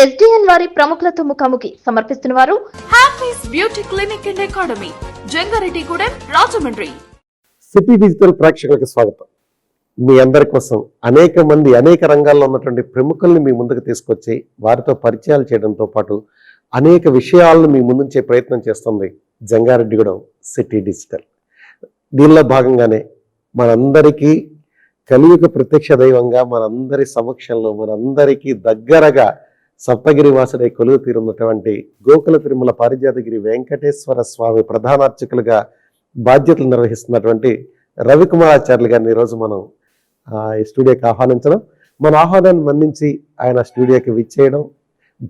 SDN వారి ప్రముఖులతో ముఖాముఖి సమర్పిస్తున్న వారు happies beauty clinic and academy, Jangareddygudem, Rajahmundry. City digital ప్రేక్షకులకు స్వాగతం. మీ అందరి కోసం అనేక రంగాల్లో ఉన్నటువంటి ప్రముఖుల్ని మీ ముందుకు తీసుకొచ్చి వారితో పరిచయాలు చేయడంతో పాటు అనేక విషయాలను మీ ముందుంచే ప్రయత్నం చేస్తుంది జంగారెడ్డిగూడెం సిటీ డిజిటల్. దీనిలో భాగంగానే మనందరికీ కలియుగ ప్రత్యక్ష దైవంగా మనందరి సమక్షంలో మనందరికీ దగ్గరగా సప్తగిరి వాసుడై కొలువు తీరున్నటువంటి గోకుల తిరుమల పారిజాతగిరి వెంకటేశ్వర స్వామి ప్రధానార్చకులుగా బాధ్యతలు నిర్వహిస్తున్నటువంటి రవికుమారాచార్యులు గారిని ఈరోజు మనం ఈ స్టూడియోకి ఆహ్వానించడం, మన ఆహ్వానాన్ని మన్నించి ఆయన స్టూడియోకి విచ్చేయడం,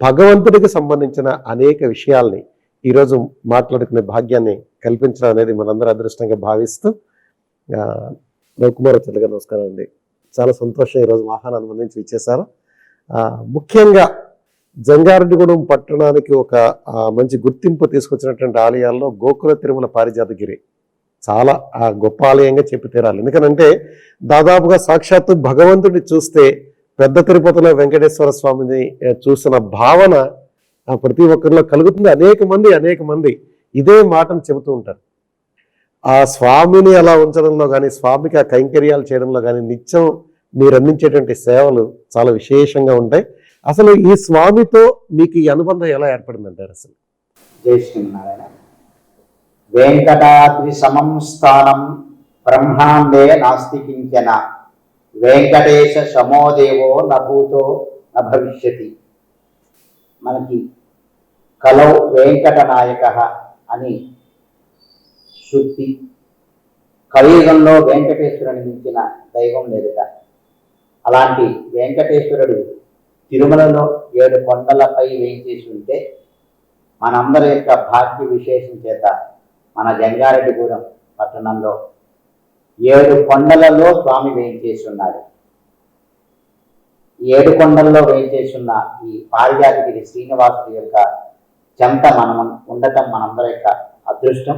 భగవంతుడికి సంబంధించిన అనేక విషయాల్ని ఈరోజు మాట్లాడుకునే భాగ్యాన్ని కల్పించడం అనేది మనందరూ అదృష్టంగా భావిస్తూ రవికుమారాచార్యులు గారు నమస్కారం అండి. చాలా సంతోషం ఈరోజు ఆహ్వానాన్ని మన్నించి విచ్చేశారు. ముఖ్యంగా జంగారెడ్డిగూడెం పట్టణానికి ఒక మంచి గుర్తింపు తీసుకొచ్చినటువంటి ఆలయాల్లో గోకుల తిరుమల పారిజాతగిరి చాలా గొప్ప ఆలయంగా చెప్పి తీరాలి. ఎందుకనంటే దాదాపుగా సాక్షాత్తు భగవంతుడిని చూస్తే పెద్ద తిరుపతిలో వెంకటేశ్వర స్వామిని చూసిన భావన ప్రతి ఒక్కరిలో కలుగుతుంది. అనేక మంది ఇదే మాటను చెబుతూ ఉంటారు. ఆ స్వామిని అలా ఉంచడంలో కానీ, స్వామికి ఆ కైంకర్యాలు చేయడంలో కానీ నిత్యం మీరు అందించేటువంటి సేవలు చాలా విశేషంగా ఉంటాయి. అసలు ఈ స్వామితో మీకు ఈ అనుబంధం ఎలా ఏర్పడిందంటారు? అసలు జై శ్రీనారాయణ. వెంకటాద్రి సమం స్థానం బ్రహ్మాండే నాస్తి కించన, వెంకటేశ శమోదేవో నభూతో నభవిష్యతి. మనకి కలౌ వెంకటనాయక అని శృతి. కలియుగంలో వెంకటేశ్వరుని మించిన దైవం లేదుట. అలాంటి వెంకటేశ్వరుడు తిరుమలలో 7 కొండలపై వేయించేసి ఉంటే మనందరి యొక్క భాగ్య విశేషం చేత మన జంగారెడ్డిగూడెం పట్టణంలో 7 కొండలలో స్వామి వేయించేసి ఉన్నాడు. 7 కొండల్లో వేయించేసి ఉన్న ఈ పారిజాతగిరి శ్రీనివాసుడి యొక్క చెంత మనం ఉండటం మనందరి యొక్క అదృష్టం.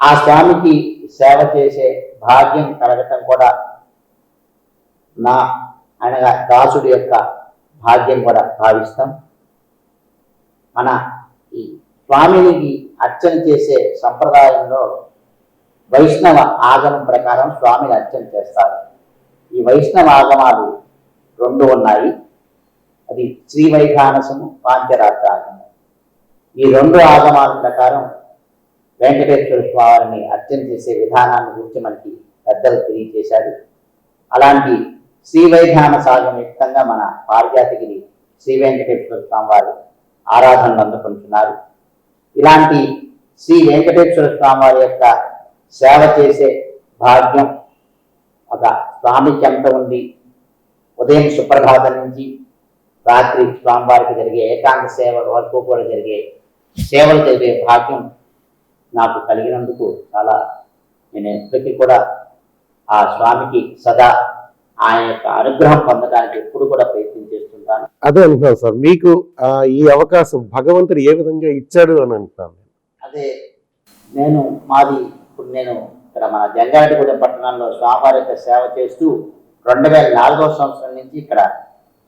ఆ స్వామికి సేవ చేసే భాగ్యం కలగటం కూడా అనగా దాసుడి యొక్క భాగ్యం కూడా భావిస్తాం. మన ఈ స్వామికి అర్చన చేసే సంప్రదాయంలో వైష్ణవ ఆగమం ప్రకారం స్వామిని అర్చన చేస్తారు. ఈ వైష్ణవ ఆగమాలు 2 ఉన్నాయి. అది శ్రీవైఖానసము, పాంచరాత్ర ఆగమం. ఈ 2 ఆగమాల ప్రకారం వెంకటేశ్వర స్వామిని అర్చన చేసే విధానాన్ని గురించి మనకి పెద్దలు తెలియజేశారు. అలాంటి శ్రీవైఖాన సాగమయుక్తంగా మన పారిజాతగిరి శ్రీ వెంకటేశ్వర స్వామి వారు ఆరాధనలు అందుకుంటున్నారు. ఇలాంటి శ్రీ వెంకటేశ్వర స్వామి వారి యొక్క సేవ చేసే భాగ్యం ఒక స్వామి చెంత ఉండి ఉదయం సుప్రభాతం నుంచి రాత్రి స్వామివారికి జరిగే ఏకాంత సేవ వరకు కూడా జరిగే సేవలు జరిగే భాగ్యం నాకు కలిగినందుకు చాలా నేను ఎప్పటికీ కూడా ఆ స్వామికి సదా ఆయన యొక్క అనుగ్రహం పొందడానికి ఎప్పుడు కూడా ప్రయత్నం చేస్తుంటాను. అదే అనుకున్నాను సార్, మీకు ఈ అవకాశం భగవంతుడు ఏ విధంగా ఇచ్చాడు అని అంటున్నాను. అదే ఇప్పుడు నేను ఇక్కడ మన జంగారెడ్డిగూడెం పట్టణంలో స్వామివారి యొక్క సేవ చేస్తూ 2004వ సంవత్సరం నుంచి ఇక్కడ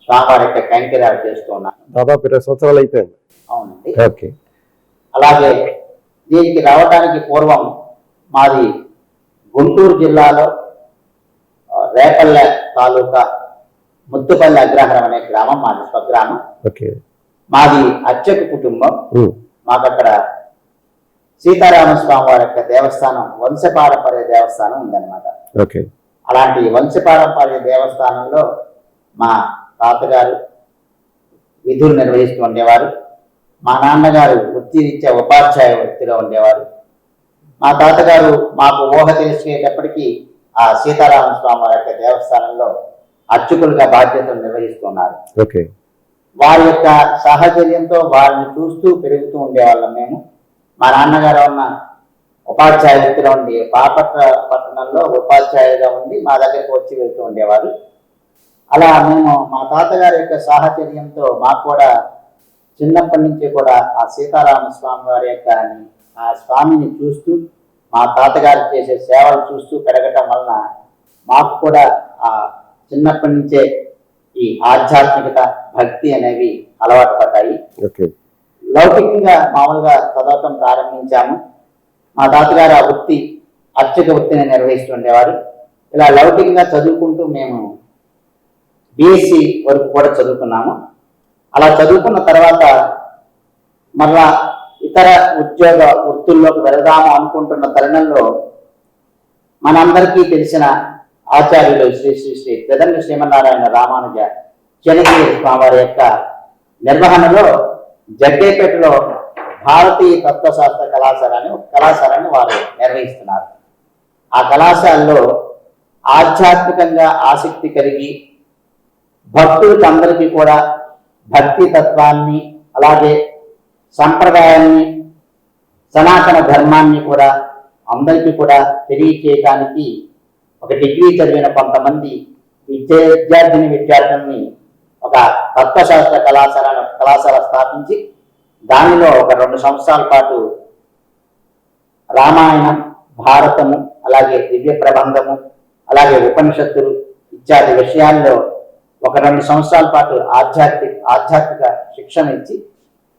స్వామివారి యొక్క కైంకర్యాలు చేస్తూ ఉన్నాను. దాదాపు 20 సంవత్సరాలు అయిపోయింది. అవునండి. ఓకే. అలాగే దీనికి రావడానికి పూర్వం మాది గుంటూరు జిల్లాలో రేపల్లె తాలూకా ముత్తుపల్లి అగ్రహారం అనే గ్రామం మాది స్వగ్రామం. మాది అర్చక కుటుంబం. మాకు అక్కడ సీతారామస్వామి వారి యొక్క దేవస్థానం, వంశపారంపర్య దేవస్థానం ఉందన్నమాట. అలాంటి వంశపారంపర్య దేవస్థానంలో మా తాతగారు విధులు నిర్వహిస్తూ ఉండేవారు. మా నాన్నగారు వృత్తిరీత్యా ఉపాధ్యాయ వృత్తిలో ఉండేవారు. మా తాతగారు మాకు ఊహ తెలిసేటప్పటికీ ఆ సీతారామ స్వామి వారి యొక్క దేవస్థానంలో అర్చకులుగా బాధ్యతలు నిర్వహిస్తున్నారు. వారి యొక్క సాహచర్యంతో వారిని చూస్తూ పెరుగుతూ ఉండేవాళ్ళం మేము. మా నాన్నగారు ఉన్న ఉపాధ్యాయ వృత్తిలో ఉండి బాపట్ల పట్టణంలో ఉపాధ్యాయులుగా ఉండి మా దగ్గరికి వచ్చి వెళ్తూ ఉండేవారు. అలా మేము మా తాతగారి యొక్క సాహచర్యంతో మాకు కూడా చిన్నప్పటి నుంచి కూడా ఆ సీతారామ స్వామి వారి యొక్క ఆ స్వామిని చూస్తూ మా తాతగారు చేసే సేవలు చూస్తూ పెరగటం వలన మాకు కూడా ఆ చిన్నప్పటి నుంచే ఈ ఆధ్యాత్మికత, భక్తి అనేవి అలవాటు పడ్డాయి. ఓకే. లౌకికంగా మామూలుగా చదవటం ప్రారంభించాము. మా తాతగారు ఆ వృత్తి అర్చక వృత్తిని నిర్వహిస్తుండేవారు. ఇలా లౌకికంగా చదువుకుంటూ మేము బిఎస్సి వరకు కూడా చదువుకున్నాము. అలా చదువుకున్న తర్వాత మళ్ళా ఇతర ఉద్యోగ వృత్తుల్లోకి వెళదాము అనుకుంటున్న తరుణంలో మనందరికీ తెలిసిన ఆచార్యులు శ్రీ శ్రీ శ్రీ ప్రదండ శ్రీమన్నారాయణ రామానుజ చెన్నగిరి స్వామివారి యొక్క నిర్వహణలో జగ్గేపేటలో భారతీయ తత్వశాస్త్ర కళాశాలని వారు నిర్వహిస్తున్నారు. ఆ కళాశాలలో ఆధ్యాత్మికంగా ఆసక్తి కలిగి భక్తులకు అందరికీ కూడా భక్తి తత్వాన్ని, అలాగే సంప్రదాయాన్ని, సనాతన ధర్మాన్ని కూడా అందరికీ కూడా తెలియచేయడానికి ఒక డిగ్రీ చదివిన కొంతమంది విద్యార్థుల్ని ఒక తత్వశాస్త్ర కళాశాల స్థాపించి దానిలో ఒక 2 సంవత్సరాల పాటు రామాయణం, భారతము, అలాగే దివ్య ప్రబంధము, అలాగే ఉపనిషత్తులు ఇత్యాది విషయాల్లో ఒక 2 సంవత్సరాల పాటు ఆధ్యాత్మిక శిక్షణ ఇచ్చి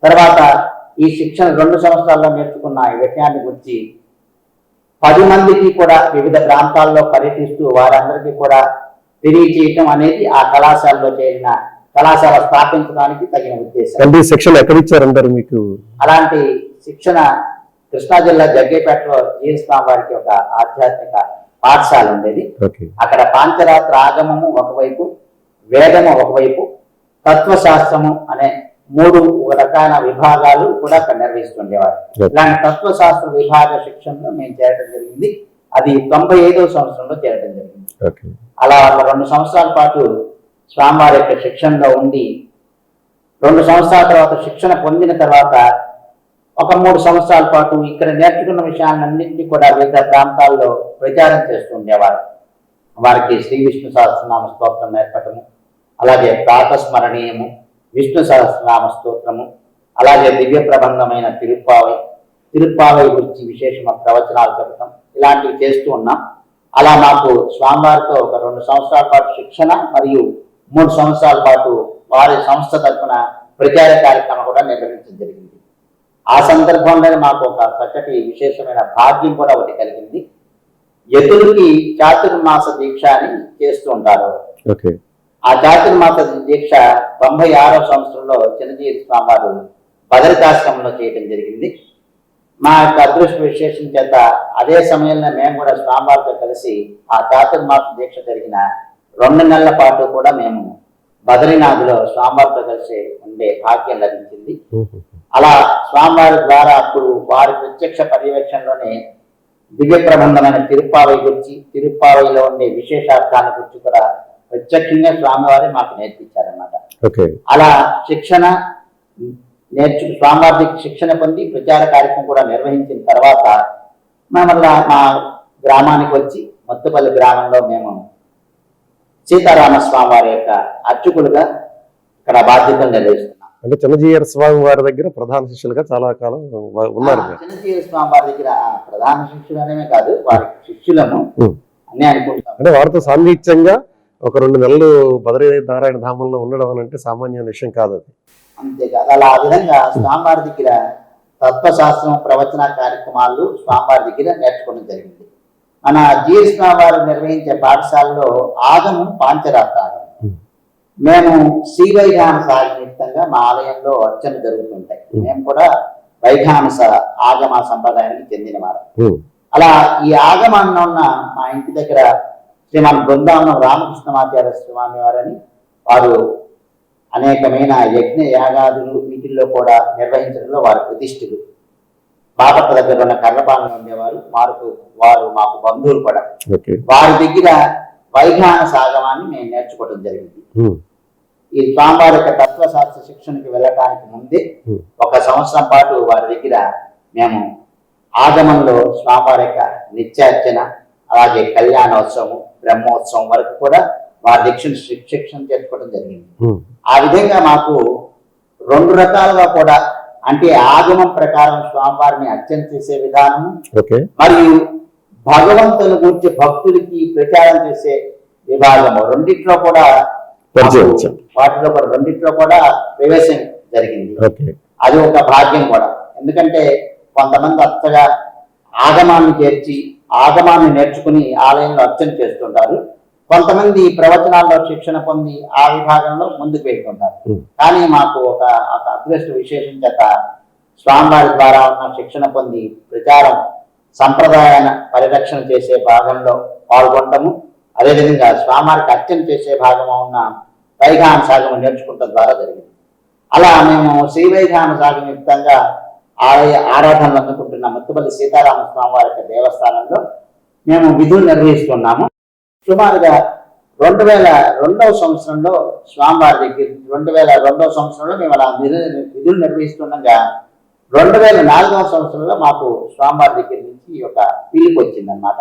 తర్వాత ఈ శిక్షణ 2 సంవత్సరాల్లో నేర్చుకున్న ఈ విషయాన్ని గురించి 10 మందికి కూడా వివిధ ప్రాంతాల్లో పర్యటిస్తూ వారందరికీ కూడా తెలియచేయటం అనేది ఆ కళాశాలలో చేరిన కళాశాల స్థాపించడానికి తగిన ఉద్దేశం. శిక్షణ ఎక్కడ ఇచ్చారంటారు మీకు? అలాంటి శిక్షణ కృష్ణా జిల్లా జగ్గేపేటలో జీఎస్వామి వారికి ఒక ఆధ్యాత్మిక పాఠశాల ఉండేది. అక్కడ పాంచరాత్ర ఆగమము ఒకవైపు, వేదము ఒకవైపు, తత్వశాస్త్రము అనే 3 రకాల విభాగాలు కూడా అక్కడ నిర్వహిస్తుండేవారు. ఇలాంటి తత్వశాస్త్ర విభాగ శిక్షణలో మేము చేరడం జరిగింది. అది 95వ సంవత్సరంలో చేరడం జరిగింది. అలా 2 సంవత్సరాల పాటు స్వామివారి యొక్క శిక్షణలో ఉండి 2 సంవత్సరాల తర్వాత శిక్షణ పొందిన తర్వాత ఒక 3 సంవత్సరాల పాటు ఇక్కడ నేర్చుకున్న విషయాలన్నింటినీ కూడా వివిధ ప్రాంతాల్లో ప్రచారం చేస్తుండేవారు. వారికి శ్రీ విష్ణు సహస్రనామ స్తోత్రం నేర్పటము, అలాగే ప్రాతస్మరణీయము, విష్ణు సహస్రనామ స్తోత్రము, అలాగే దివ్య ప్రబంధమైన తిరుప్పావై గురించి విశేషమైన ప్రవచనాలు చెప్పటం, ఇలాంటివి చేస్తూ ఉన్నాం. అలా మాకు స్వామివారితో ఒక 2 సంవత్సరాల పాటు శిక్షణ మరియు 3 సంవత్సరాల పాటు వారి సంస్థ తరఫున ప్రచార కార్యక్రమం కూడా నిర్వహించడం జరిగింది. ఆ సందర్భంలోనే మాకు ఒక చక్కటి విశేషమైన భాగ్యం కూడా ఒకటి కలిగింది. యతులకి చాతుర్మాస దీక్ష అని చేస్తూ ఉంటారు. ఆ చాతుర్మాస దీక్ష 96వ సంవత్సరంలో చిన్నజీవి స్వామి వారు బదరికాశ్రమంలో చేయడం జరిగింది. మా యొక్క అదృష్ట విశేషం చేత అదే సమయంలో మేము కూడా స్వామివారితో కలిసి ఆ చాతుర్మాస దీక్ష జరిగిన 2 నెలల పాటు కూడా మేము బద్రీనాథ్లో స్వామివారితో కలిసి ఉండే భాగ్యం లభించింది. అలా స్వామివారి ద్వారా అప్పుడు వారి ప్రత్యక్ష పర్యవేక్షణలోనే దివ్య ప్రబంధమైన తిరుప్పావైలో ఉండే విశేషార్థాల గురించి కూడా ప్రత్యక్షంగా స్వామివారి మాకు నేర్పించారన్నమాట. అలా స్వామివారికి శిక్షణ పొంది ప్రచార కార్యక్రమం కూడా నిర్వహించిన తర్వాత మళ్ళా మా గ్రామానికి వచ్చి మొత్తుపల్లి గ్రామంలో మేము సీతారామస్వామి వారి యొక్క అర్చకులుగా ఇక్కడ బాధ్యతలు నిర్వహిస్తున్నాం. అంటే చిన్నజీయర్ స్వామి వారి దగ్గర ప్రధాన శిష్యులుగా చాలా కాలం ఉన్నారు. చిన్నజీయర్ స్వామి వారి దగ్గర ప్రధాన శిష్యులు అనేమే కాదు, వారి శిష్యులను అనే అనుకుంటాం. అంటే వారితో సాన్నిహిత్యంగా ఒక 2 నెలలు బదరీ నారాయణ ధామంలో ఉండడం అని అంటే సామాన్య విషయం కాదు అది. అంతేకాదు, అలా ఆ విధంగా స్వామివారి దగ్గర తత్వశాస్త్రం ప్రవచన కార్యక్రమాలు స్వామివారి దగ్గర నేర్చుకోవడం జరిగింది. మన జీఎస్ స్వామి వారు నిర్వహించే పాఠశాలలో ఆగమం పాంచరాత్ర ఆగమం. మేము శ్రీ వైఖానస నిమిత్తంగా మా ఆలయంలో అర్చన జరుగుతుంటాయి. మేము కూడా వైఖానస ఆగమ సంప్రదాయానికి చెందిన వారు. అలా ఈ ఆగమాన్న ఉన్న మా ఇంటి దగ్గర శ్రీమాన్ బృందావనం రామకృష్ణమాచార్య స్వామి వారని వారు అనేకమైన యజ్ఞ యాగాదులు వీటిల్లో కూడా నిర్వహించడంలో వారు ప్రతిష్ఠులు. బాపట్ల దగ్గర ఉన్న కర్రపాలన ఉండేవారు. వారు మాకు బంధువులు కూడా. వారి దగ్గర వైఖాన సాగమాన్ని మేము నేర్చుకోవడం జరిగింది. ఈ స్వామివారి యొక్క తత్వశాస్త్ర శిక్షణకి వెళ్ళటానికి ముందే 1 సంవత్సరం పాటు వారి దగ్గర మేము ఆగమంలో స్వామివారి యొక్క నిత్యార్చన, అలాగే కళ్యాణోత్సవం, బ్రహ్మోత్సవం వరకు కూడా వారి శిక్షణ చేసుకోవడం జరిగింది. ఆ విధంగా మాకు 2 రకాలుగా కూడా, అంటే ఆగమం ప్రకారం స్వామివారిని అర్చన చేసే విధానం మరియు భగవంతుని గురించి భక్తులకి ప్రచారం చేసే విభాగము, రెండిట్లో కూడా పరిచయం. వాటిలో కూడా రెండిట్లో కూడా ప్రవేశం జరిగింది. ఓకే. అది ఒక భాగ్యం కూడా. ఎందుకంటే కొంతమంది అత్తగా ఆగమాన్ని చేర్చి ఆగమాన్ని నేర్చుకుని ఆలయంలో అర్చన చేస్తుంటారు. కొంతమంది ప్రవచనాల్లో శిక్షణ పొంది ఆ విభాగంలో ముందుకు వెళ్తుంటారు. కానీ మాకు ఒక అదృష్ట విశేషం చేత స్వామివారి ద్వారా ఉన్న శిక్షణ పొంది ప్రచారం సంప్రదాయాన్ని పరిరక్షణ చేసే భాగంలో పాల్గొనడము, అదేవిధంగా స్వామివారికి అర్చన చేసే భాగంలో ఉన్న వైఖాన సాగం నేర్చుకుంటం ద్వారా జరిగింది. అలా మేము శ్రీ వైఖాన సాగం యుక్తంగా ఆరాధనలు అందుకుంటున్న ముత్తుపల్లి సీతారామ స్వామి వారి యొక్క దేవస్థానంలో మేము విధులు నిర్వహిస్తున్నాము. సుమారుగా 2002వ సంవత్సరంలో స్వామివారి దగ్గర 2002వ సంవత్సరంలో మేము అలా విధులు నిర్వహిస్తుండగా 2004వ సంవత్సరంలో మాకు స్వామివారి దగ్గర నుంచి ఒక పిలుపు వచ్చిందనమాట.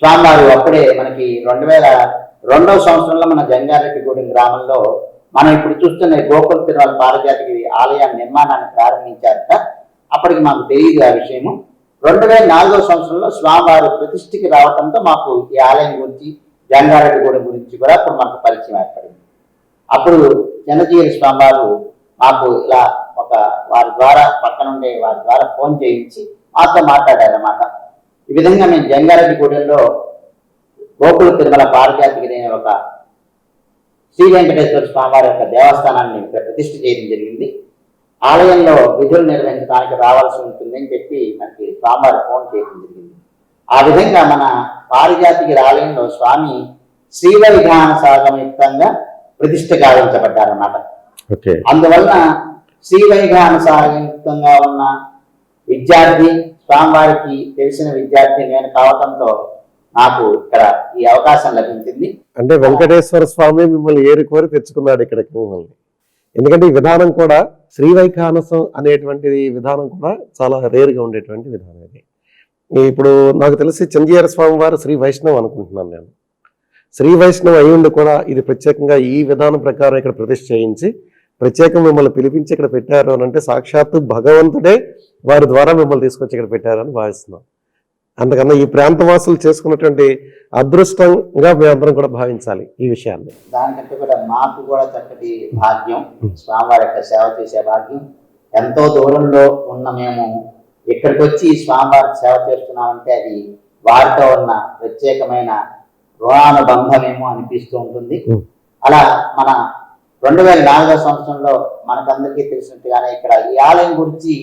స్వామివారు అప్పుడే మనకి 2002వ సంవత్సరంలో మన జంగారెడ్డిగూడెం గ్రామంలో మనం ఇప్పుడు చూస్తున్న గోకుల తిరుమల పారిజాతగిరి ఆలయ నిర్మాణాన్ని ప్రారంభించారట. అప్పటికి మాకు తెలియదు ఆ విషయము. 2004వ సంవత్సరంలో స్వామివారు ప్రతిష్ఠకి రావడంతో మాకు ఈ ఆలయం గురించి జంగారెడ్డిగూడెం గురించి కూడా అప్పుడు మాకు పరిచయం ఏర్పడింది. అప్పుడు చిన్నజీవి స్వామివారు మాకు ఇలా ఒక వారి ద్వారా పక్కనుండే వారి ద్వారా ఫోన్ చేయించి మాతో మాట్లాడారన్నమాట. ఈ విధంగా మేము జంగారెడ్డిగూడెంలో గోకుల తిరుమల పారిజాతగిరి అనే ఒక శ్రీ వెంకటేశ్వర స్వామివారి యొక్క దేవస్థానాన్ని ప్రతిష్ఠ చేయడం జరిగింది. ఆలయంలో విధులు నిర్వహించడానికి రావాల్సి ఉంటుందని చెప్పి మనకి స్వామివారి ఫోన్ చేయడం జరిగింది. ఆ విధంగా మన పారిజాతగిరి ఆలయంలో స్వామి శ్రీవైధాన సాగమయుక్తంగా ప్రతిష్ఠ గావించబడ్డారన్నమాట. అందువలన శ్రీవైధాన సాగయుక్తంగా ఉన్న విద్యార్థి స్వామివారికి తెలిసిన విద్యార్థి నేను కావడంతో నాకు ఇక్కడ ఈ అవకాశం లభించింది. అంటే వెంకటేశ్వర స్వామి మిమ్మల్ని ఏరి కోరి తెచ్చుకున్నాడు ఇక్కడికి మిమ్మల్ని. ఎందుకంటే ఈ విధానం కూడా శ్రీవైఖానసం అనేటువంటి విధానం కూడా చాలా రేరుగా ఉండేటువంటి విధానం ఇది. ఇప్పుడు నాకు తెలిసి చంద్రయ్య స్వామి వారు శ్రీ వైష్ణవ్ అనుకుంటున్నాను నేను. శ్రీ వైష్ణవ్ అయ్యుండి కూడా ఇది ప్రత్యేకంగా ఈ విధానం ప్రకారం ఇక్కడ ప్రతిష్ఠ చేయించి ప్రత్యేకం మిమ్మల్ని పిలిపించి ఇక్కడ పెట్టారు అని అంటే సాక్షాత్తు భగవంతుడే వారి ద్వారా మిమ్మల్ని తీసుకొచ్చి ఇక్కడ పెట్టారు అని భావిస్తున్నాం. అందుకన్నా ఈ ప్రాంతవాసులు చేసుకున్నటువంటి అదృష్టంగా మేమందరం కూడా భావించాలి ఈ విషయాన్ని. దానికంటే కూడా మాకు కూడా చక్కటి భాగ్యం, స్వామివారి యొక్క సేవ చేసే భాగ్యం. ఎంతో దూరంలో ఉన్న మేము ఇక్కడికి వచ్చి స్వామివారికి సేవ చేస్తున్నామంటే అది వారితో ఉన్న ప్రత్యేకమైన రుణానుబంధమేమో అనిపిస్తూ ఉంటుంది. అలా మన 2004వ సంవత్సరంలో మనకందరికీ తెలిసినట్టుగానే ఇక్కడ ఈ ఆలయం గురించి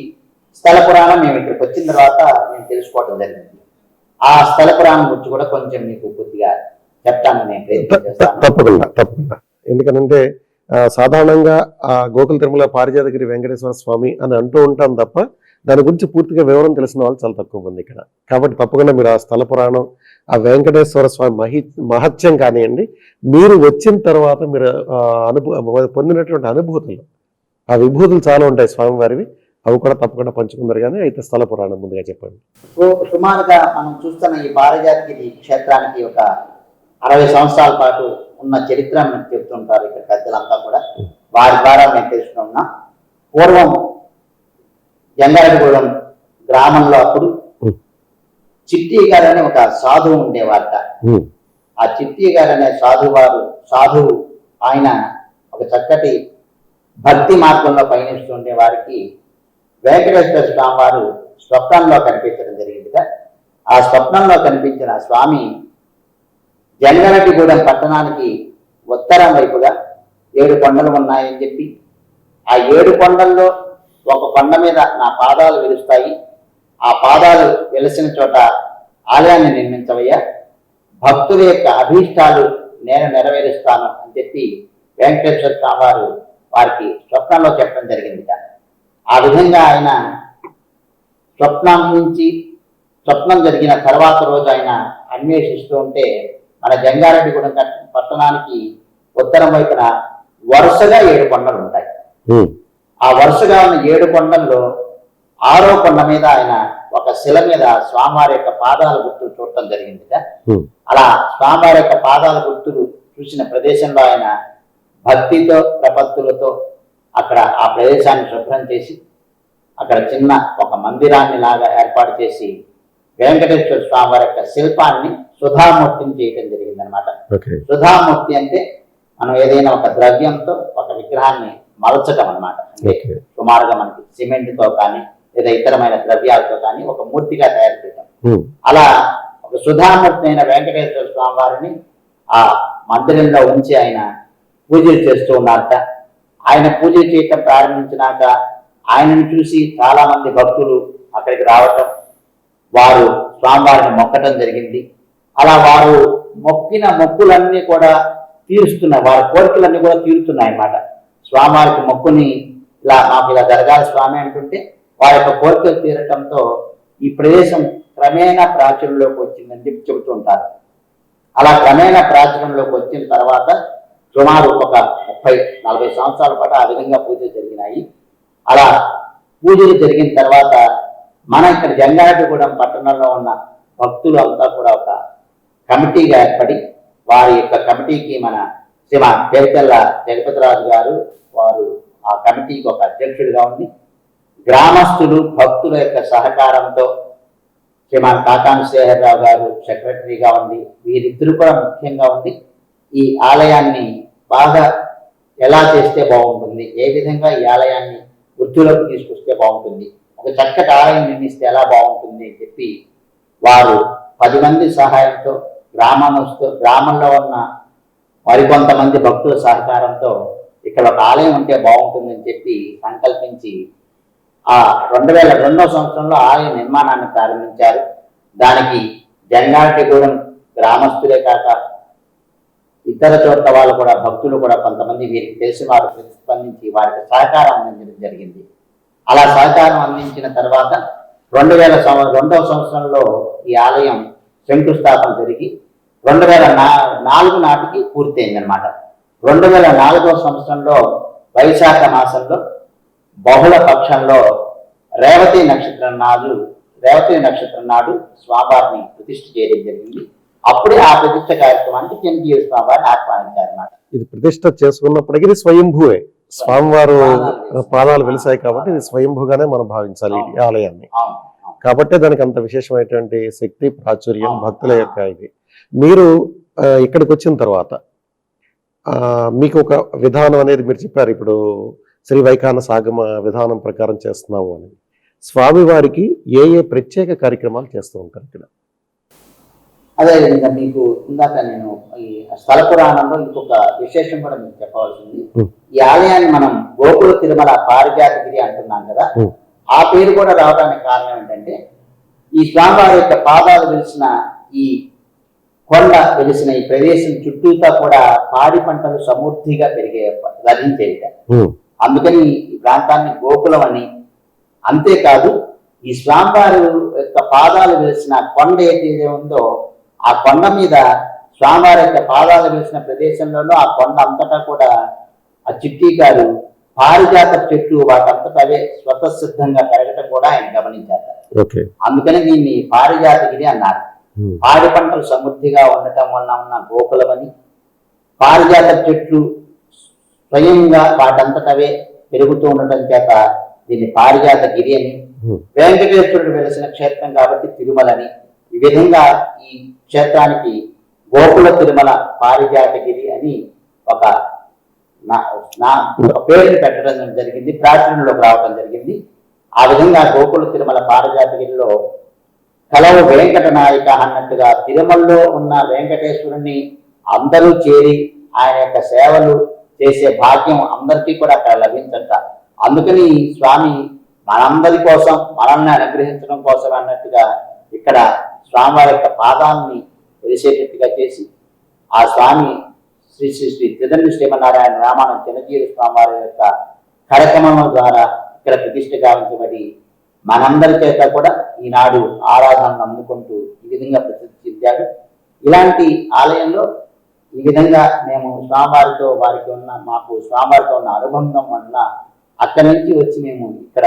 స్థల పురాణం మేము ఇక్కడికి వచ్చిన తర్వాత మేము తెలుసుకోవడం జరిగింది. ఆ స్థల పురాణం గురించి కూడా కొంచెం మీకు కొద్దిగా చెప్తాను నేను ప్రయత్నం చేస్తాను. తప్పకుండా. ఎందుకనంటే సాధారణంగా ఆ గోకుల తిరుమల పారిజాతగిరి వెంకటేశ్వర స్వామి అని అంటూ ఉంటాం తప్ప దాని గురించి పూర్తిగా వివరం తెలిసిన వాళ్ళు చాలా తక్కువ మంది ఇక్కడ. కాబట్టి తప్పకుండా మీరు ఆ స్థల పురాణం, ఆ వెంకటేశ్వర స్వామి మహత్యం కానివ్వండి, మీరు వచ్చిన తర్వాత మీరు పొందినటువంటి అనుభూతులు, ఆ విభూతులు చాలా ఉంటాయి స్వామివారివి, అవి కూడా తప్పకుండా పంచుకుందరు. కానీ అయితే స్థల పురాణం ముందుగా చెప్పండి. సుమారుగా మనం చూస్తున్న ఈ పారిజాతగిరి క్షేత్రానికి ఒక 60 సంవత్సరాల పాటు ఉన్న చరిత్ర మనకు చెప్తుంటారు ఇక్కడ పెద్దలంతా కూడా. వారి ద్వారా మేము తెలుసుకున్నాం. పూర్వం జంగారెడ్డిగూడెం గ్రామంలో అప్పుడు చిట్టి గారు అనే ఒక సాధువు ఉండేవారట. ఆ చిట్టి గారు అనే సాధువు ఆయన ఒక చక్కటి భక్తి మార్గంలో పయనిస్తుండే వారికి వెంకటేశ్వర స్వామి వారు స్వప్నంలో కనిపించడం జరిగిందిగా. ఆ స్వప్నంలో కనిపించిన స్వామి జంగారెడ్డిగూడెం పట్టణానికి ఉత్తరం వైపుగా 7 కొండలు ఉన్నాయని చెప్పి, ఆ 7 కొండల్లో ఒక కొండ మీద నా పాదాలు వెలుస్తాయి, ఆ పాదాలు వెలిసిన చోట ఆలయాన్ని నిర్మించవయ్యా, భక్తుల యొక్క అభీష్టాలు నేను నెరవేరుస్తాను అని చెప్పి వెంకటేశ్వర స్వామి వారు వారికి స్వప్నంలో చెప్పడం జరిగింది. ఆ విధంగా ఆయన స్వప్నం జరిగిన తర్వాత రోజు ఆయన అన్వేషిస్తూ ఉంటే మన జంగారెడ్డిగూడెం పట్టణానికి ఉత్తరం వైపున వరుసగా 7 కొండలు ఉంటాయి. ఆ వరుసగా ఉన్న 7 కొండల్లో 6వ కొండ మీద ఆయన ఒక శిల మీద స్వామివారి యొక్క పాదాల గుర్తులు చూడటం జరిగింది. అలా స్వామివారి యొక్క పాదాల గుర్తులు చూసిన ప్రదేశంలో ఆయన భక్తితో ప్రపత్తులతో అక్కడ ఆ ప్రదేశాన్ని శుభ్రం చేసి అక్కడ చిన్న ఒక మందిరాన్ని లాగా ఏర్పాటు చేసి వెంకటేశ్వర స్వామి వారి యొక్క శిల్పాన్ని సుధామూర్తిని చేయడం జరిగింది అనమాట. సుధామూర్తి అంటే మనం ఏదైనా ఒక ద్రవ్యంతో ఒక విగ్రహాన్ని మలచటం అన్నమాట. అంటే ఓకే. సుమారుగా మనకి సిమెంట్తో కానీ లేదా ఇతరమైన ద్రవ్యాలతో కానీ ఒక మూర్తిగా తయారు చేయటం. అలా ఒక సుధామూర్తి అయిన వెంకటేశ్వర స్వామి వారిని ఆ మందిరంలో ఉంచి ఆయన పూజలు చేస్తూ ఉన్నారట. ఆయన పూజలు చేయటం ప్రారంభించినాక ఆయనను చూసి చాలా మంది భక్తులు అక్కడికి రావటం, వారు స్వామివారిని మొక్కటం జరిగింది. అలా వారు మొక్కిన మొక్కులన్నీ కూడా తీరుస్తున్నాయి, వారి కోరికలన్నీ కూడా తీరుతున్నాయి అన్నమాట. స్వామివారికి మొక్కుని ఇలా మాకు ఇలా జరగాలి స్వామి అంటుంటే వారి యొక్క కోరికలు తీరటంతో ఈ ప్రదేశం క్రమేణా ప్రాచుర్యంలోకి వచ్చిందని చెప్పి చెబుతూ ఉంటారు. అలా క్రమేణా ప్రాచుర్యంలోకి వచ్చిన తర్వాత సుమారు ఒక 30-40 సంవత్సరాల పాటు ఆ విధంగా పూజలు జరిగినాయి. అలా పూజలు జరిగిన తర్వాత మన ఇక్కడ జంగారెడ్డిగూడెం పట్టణంలో ఉన్న భక్తులు అంతా కూడా ఒక కమిటీగా ఏర్పడి వారి యొక్క కమిటీకి మన శ్రీమాన్ పేర్చెల్ల జగపతిరాజు గారు వారు ఆ కమిటీకి ఒక అధ్యక్షుడిగా ఉండి గ్రామస్తులు భక్తుల యొక్క సహకారంతో శ్రీమాన్ కాకాని శ్రీహర్రావు గారు సెక్రటరీగా ఉండి వీరిద్దరు కూడా ముఖ్యంగా ఉంది ఈ ఆలయాన్ని బాగా ఎలా చేస్తే బాగుంటుంది, ఏ విధంగా ఈ ఆలయాన్ని వృద్ధిలోకి తీసుకొస్తే బాగుంటుంది, ఒక చక్కటి ఆలయం నిర్మిస్తే ఎలా బాగుంటుంది అని చెప్పి వారు 10 మంది సహాయంతో గ్రామంలో ఉన్న మరికొంతమంది భక్తుల సహకారంతో ఇక్కడ ఒక ఆలయం ఉంటే బాగుంటుందని చెప్పి సంకల్పించి ఆ 2002వ సంవత్సరంలో ఆలయ నిర్మాణాన్ని ప్రారంభించారు. దానికి జంగారెడ్డిగూడెం గ్రామస్తులే కాక ఇతర చోట్ల వాళ్ళు కూడా భక్తులు కూడా కొంతమంది వీరికి తెలిసిన వారు ప్రతిస్పందించి వారికి సహకారం అందించడం జరిగింది. అలా సహకారం అందించిన తర్వాత 2002వ సంవత్సరంలో ఈ ఆలయం శంకుస్థాపన జరిగి 2004 నాటికి పూర్తయింది అనమాట. 2004వ సంవత్సరంలో వైశాఖ మాసంలో బహుళ పక్షంలో రేవతి నక్షత్రం నాడు స్వామివారిని ప్రతిష్ఠ చేయడం జరిగింది. అప్పుడే ఆ ప్రతిష్ఠ కార్యక్రమానికి చిన్నజీవి స్వామివారిని ఆహ్వానించారు అన్నమాట. ఇది ప్రతిష్ఠ చేసుకున్నప్పటికీ ఇది స్వయంభూవే, స్వామివారు పాదాలు వెలిసాయి కాబట్టి ఇది స్వయంభూగానే మనం భావించాలి ఈ ఆలయాన్ని. కాబట్టి దానికి అంత విశేషమైనటువంటి శక్తి ప్రాచుర్యం భక్తుల యొక్క ఇది. మీరు ఇక్కడికి వచ్చిన తర్వాత మీకు ఒక విధానం అనేది మీరు చెప్పారు, ఇప్పుడు శ్రీ వైఖాన సాగమ విధానం ప్రకారం చేస్తున్నాము అని. స్వామివారికి ఏ ప్రత్యేక కార్యక్రమాలు చేస్తూ ఉంటారు ఇక్కడ? అదే విధంగా మీకు ఇందాక నేను ఈ స్థల పురాణంలో ఇంకొక విశేషం కూడా మీకు చెప్పవలసింది. ఈ ఆలయాన్ని మనం గోకుల తిరుమల పారిజాతగిరి అంటున్నాం కదా, ఆ పేరు కూడా రావడానికి కారణం ఏంటంటే ఈ స్వామివారి యొక్క పాదాలు వెలిసిన ఈ కొండ వెలిసిన ఈ ప్రదేశం చుట్టూతా కూడా పాడి పంటలు సమృద్ధిగా లభించేవి. అందుకని ఈ ప్రాంతాన్ని గోకులం అని, అంతేకాదు ఈ స్వామివారి యొక్క పాదాలు వెలిసిన కొండ ఏదైతే ఉందో ఆ కొండ మీద స్వామివారి యొక్క పాదాలు వెలిసిన ప్రదేశంలోనూ ఆ కొండ అంతటా కూడా ఆ చిట్టి గారు పారిజాత చెట్లు వాటంతటా అవే స్వతసిద్ధంగా పెరగటం కూడా ఆయన గమనించారు. అందుకని దీన్ని పారిజాతగిరి అన్నారు. పాడి పంటలు సమృద్ధిగా ఉండటం వలన ఉన్న గోకులమని, పారిజాత చెట్లు స్వయంగా వాటంతటవే పెరుగుతూ ఉండటం చేత దీన్ని పారిజాతగిరి అని, వెంకటేశ్వరుడు వెలిసిన క్షేత్రం కాబట్టి తిరుమలని, ఈ విధంగా ఈ క్షేత్రానికి గోకుల తిరుమల పారిజాతగిరి అని ఒక పేరుని పెట్టడం జరిగింది, ప్రాచుర్యంలోకి రావడం జరిగింది. ఆ విధంగా గోకుల తిరుమల పారిజాతగిరిలో కలవు వెంకట నాయక అన్నట్టుగా తిరుమలలో ఉన్న వెంకటేశ్వరుని అందరూ చేరి ఆయన యొక్క సేవలు చేసే భాగ్యం అందరికీ కూడా అక్కడ లభించట. అందుకని స్వామి మనందరి కోసం మనల్ని అనుగ్రహించడం కోసం అన్నట్టుగా ఇక్కడ స్వామివారి యొక్క పాదాన్ని వెలిసేటట్టుగా చేసి ఆ స్వామి శ్రీ శ్రీ శ్రీ త్రిదండి శ్రీమన్నారాయణ రామాయణ చిన్నజీవి స్వామివారి యొక్క కార్యక్రమం ద్వారా ఇక్కడ ప్రతిష్ఠ గావించబడి మనందరి చేత కూడా ఈనాడు ఆరాధనను అందుకుంటూ ఈ విధంగా ప్రసిద్ధి చెందాడు. ఇలాంటి ఆలయంలో ఈ విధంగా మేము స్వామివారితో మాకు స్వామివారితో ఉన్న అనుబంధం వల్ల అక్కడి నుంచి వచ్చి మేము ఇక్కడ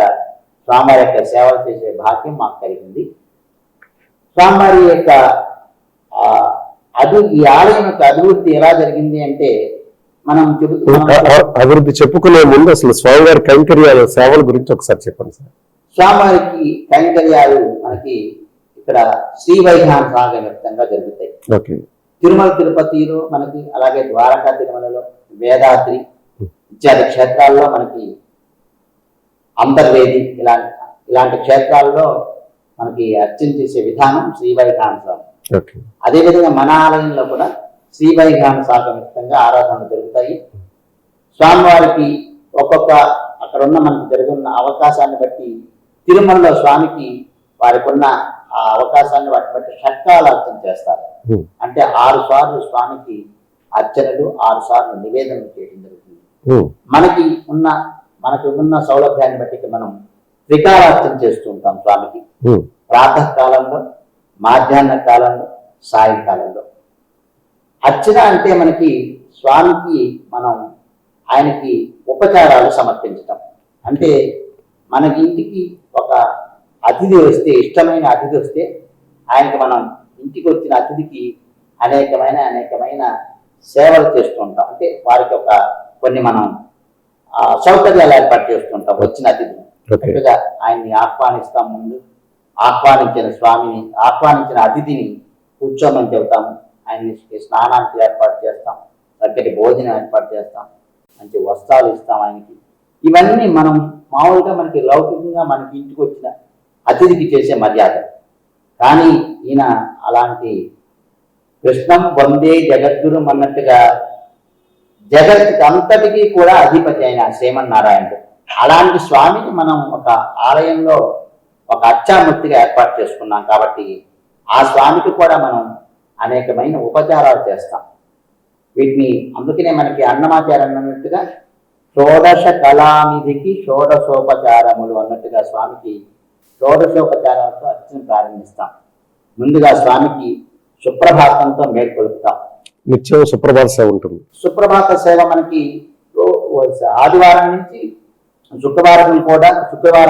స్వామివారి యొక్క సేవలు చేసే భాగ్యం మాకు కలిగింది. స్వామివారి యొక్క ఈ ఆలయం యొక్క అభివృద్ధి ఎలా జరిగింది అంటే మనం అభివృద్ధి చెప్పుకునే ముందు అసలు స్వామివారి కైంకర్యాల సేవల గురించి ఒకసారి చెప్పండి సార్. స్వామివారికి కైంకర్యాలు మనకి ఇక్కడ శ్రీ వైఖాన సాగమ వ్యాప్తంగా జరుగుతాయి. తిరుమల తిరుపతిలో మనకి, అలాగే ద్వారకా తిరుమలలో వేదాద్రి ఇత్యాది క్షేత్రాల్లో మనకి అంతర్వేది ఇలాంటి క్షేత్రాల్లో మనకి అర్చన చేసే విధానం శ్రీవైఖాన స్వామి. అదేవిధంగా మన ఆలయంలో కూడా శ్రీవైఖాన సాగమితంగా ఆరాధనలు జరుగుతాయి. స్వామివారికి ఒక్కొక్క అక్కడ ఉన్న మనకి జరుగుతున్న అవకాశాన్ని బట్టి తిరుమలలో స్వామికి వారికి ఉన్న ఆ అవకాశాన్ని వాటిని బట్టి షట్కాల అర్చన చేస్తారు. అంటే 6 సార్లు స్వామికి అర్చనలు, 6 సార్లు నివేదనలు చేయడం జరుగుతుంది. మనకి ఉన్న సౌలభ్యాన్ని బట్టి మనం త్రికాలార్చన చేస్తూ ఉంటాం స్వామికి. ప్రాతకాలంలో, మధ్యాహ్న కాలంలో, సాయంకాలంలో. అర్చన అంటే మనకి స్వామికి మనం ఆయనకి ఉపచారాలు సమర్పించటం. అంటే మనకి ఇంటికి ఒక అతిథి వస్తే, ఇష్టమైన అతిథి వస్తే ఆయనకి మనం ఇంటికి వచ్చిన అతిథికి అనేకమైన సేవలు చేస్తూ ఉంటాం. అంటే వారికి కొన్ని మనం సౌకర్యాలు ఏర్పాటు చేస్తుంటాం. వచ్చిన అతిథిని చక్కగా ఆయన్ని ఆహ్వానిస్తాం. ముందు ఆహ్వానించిన అతిథిని కూర్చోమని చెబుతాము. ఆయన్ని స్నానానికి ఏర్పాటు చేస్తాం, చక్కటి భోజనం ఏర్పాటు చేస్తాం, మంచి వస్త్రాలు ఇస్తాం ఆయనకి. ఇవన్నీ మనం మామూలుగా మనకి లౌకికంగా మనకి ఇంటికి వచ్చిన అతిథికి చేసే మర్యాద. కానీ ఈయన అలాంటి కృష్ణం వందే జగద్గురు అన్నట్టుగా జగత్ అంతటికీ కూడా అధిపతి అయిన శ్రీమన్నారాయణుడు. అలాంటి స్వామిని మనం ఒక ఆలయంలో ఒక అర్చామూర్తిగా ఏర్పాటు చేసుకున్నాం. కాబట్టి ఆ స్వామికి కూడా మనం అనేకమైన ఉపచారాలు చేస్తాం. వీటిని అందుకనే మనకి అన్నమాచారం అన్నట్టుగా షోడశ కళానిధికి షోడశోపచారములు అన్నట్టుగా స్వామికి షోడశోపచారాలతో అర్చన ప్రారంభిస్తాం. ముందుగా స్వామికి సుప్రభాతంతో మేల్కొలుపుతాం. నిత్యం సుప్రభాత సేవ ఉంటుంది. సుప్రభాత సేవ మనకి ఆదివారం నుంచి శుక్రవారం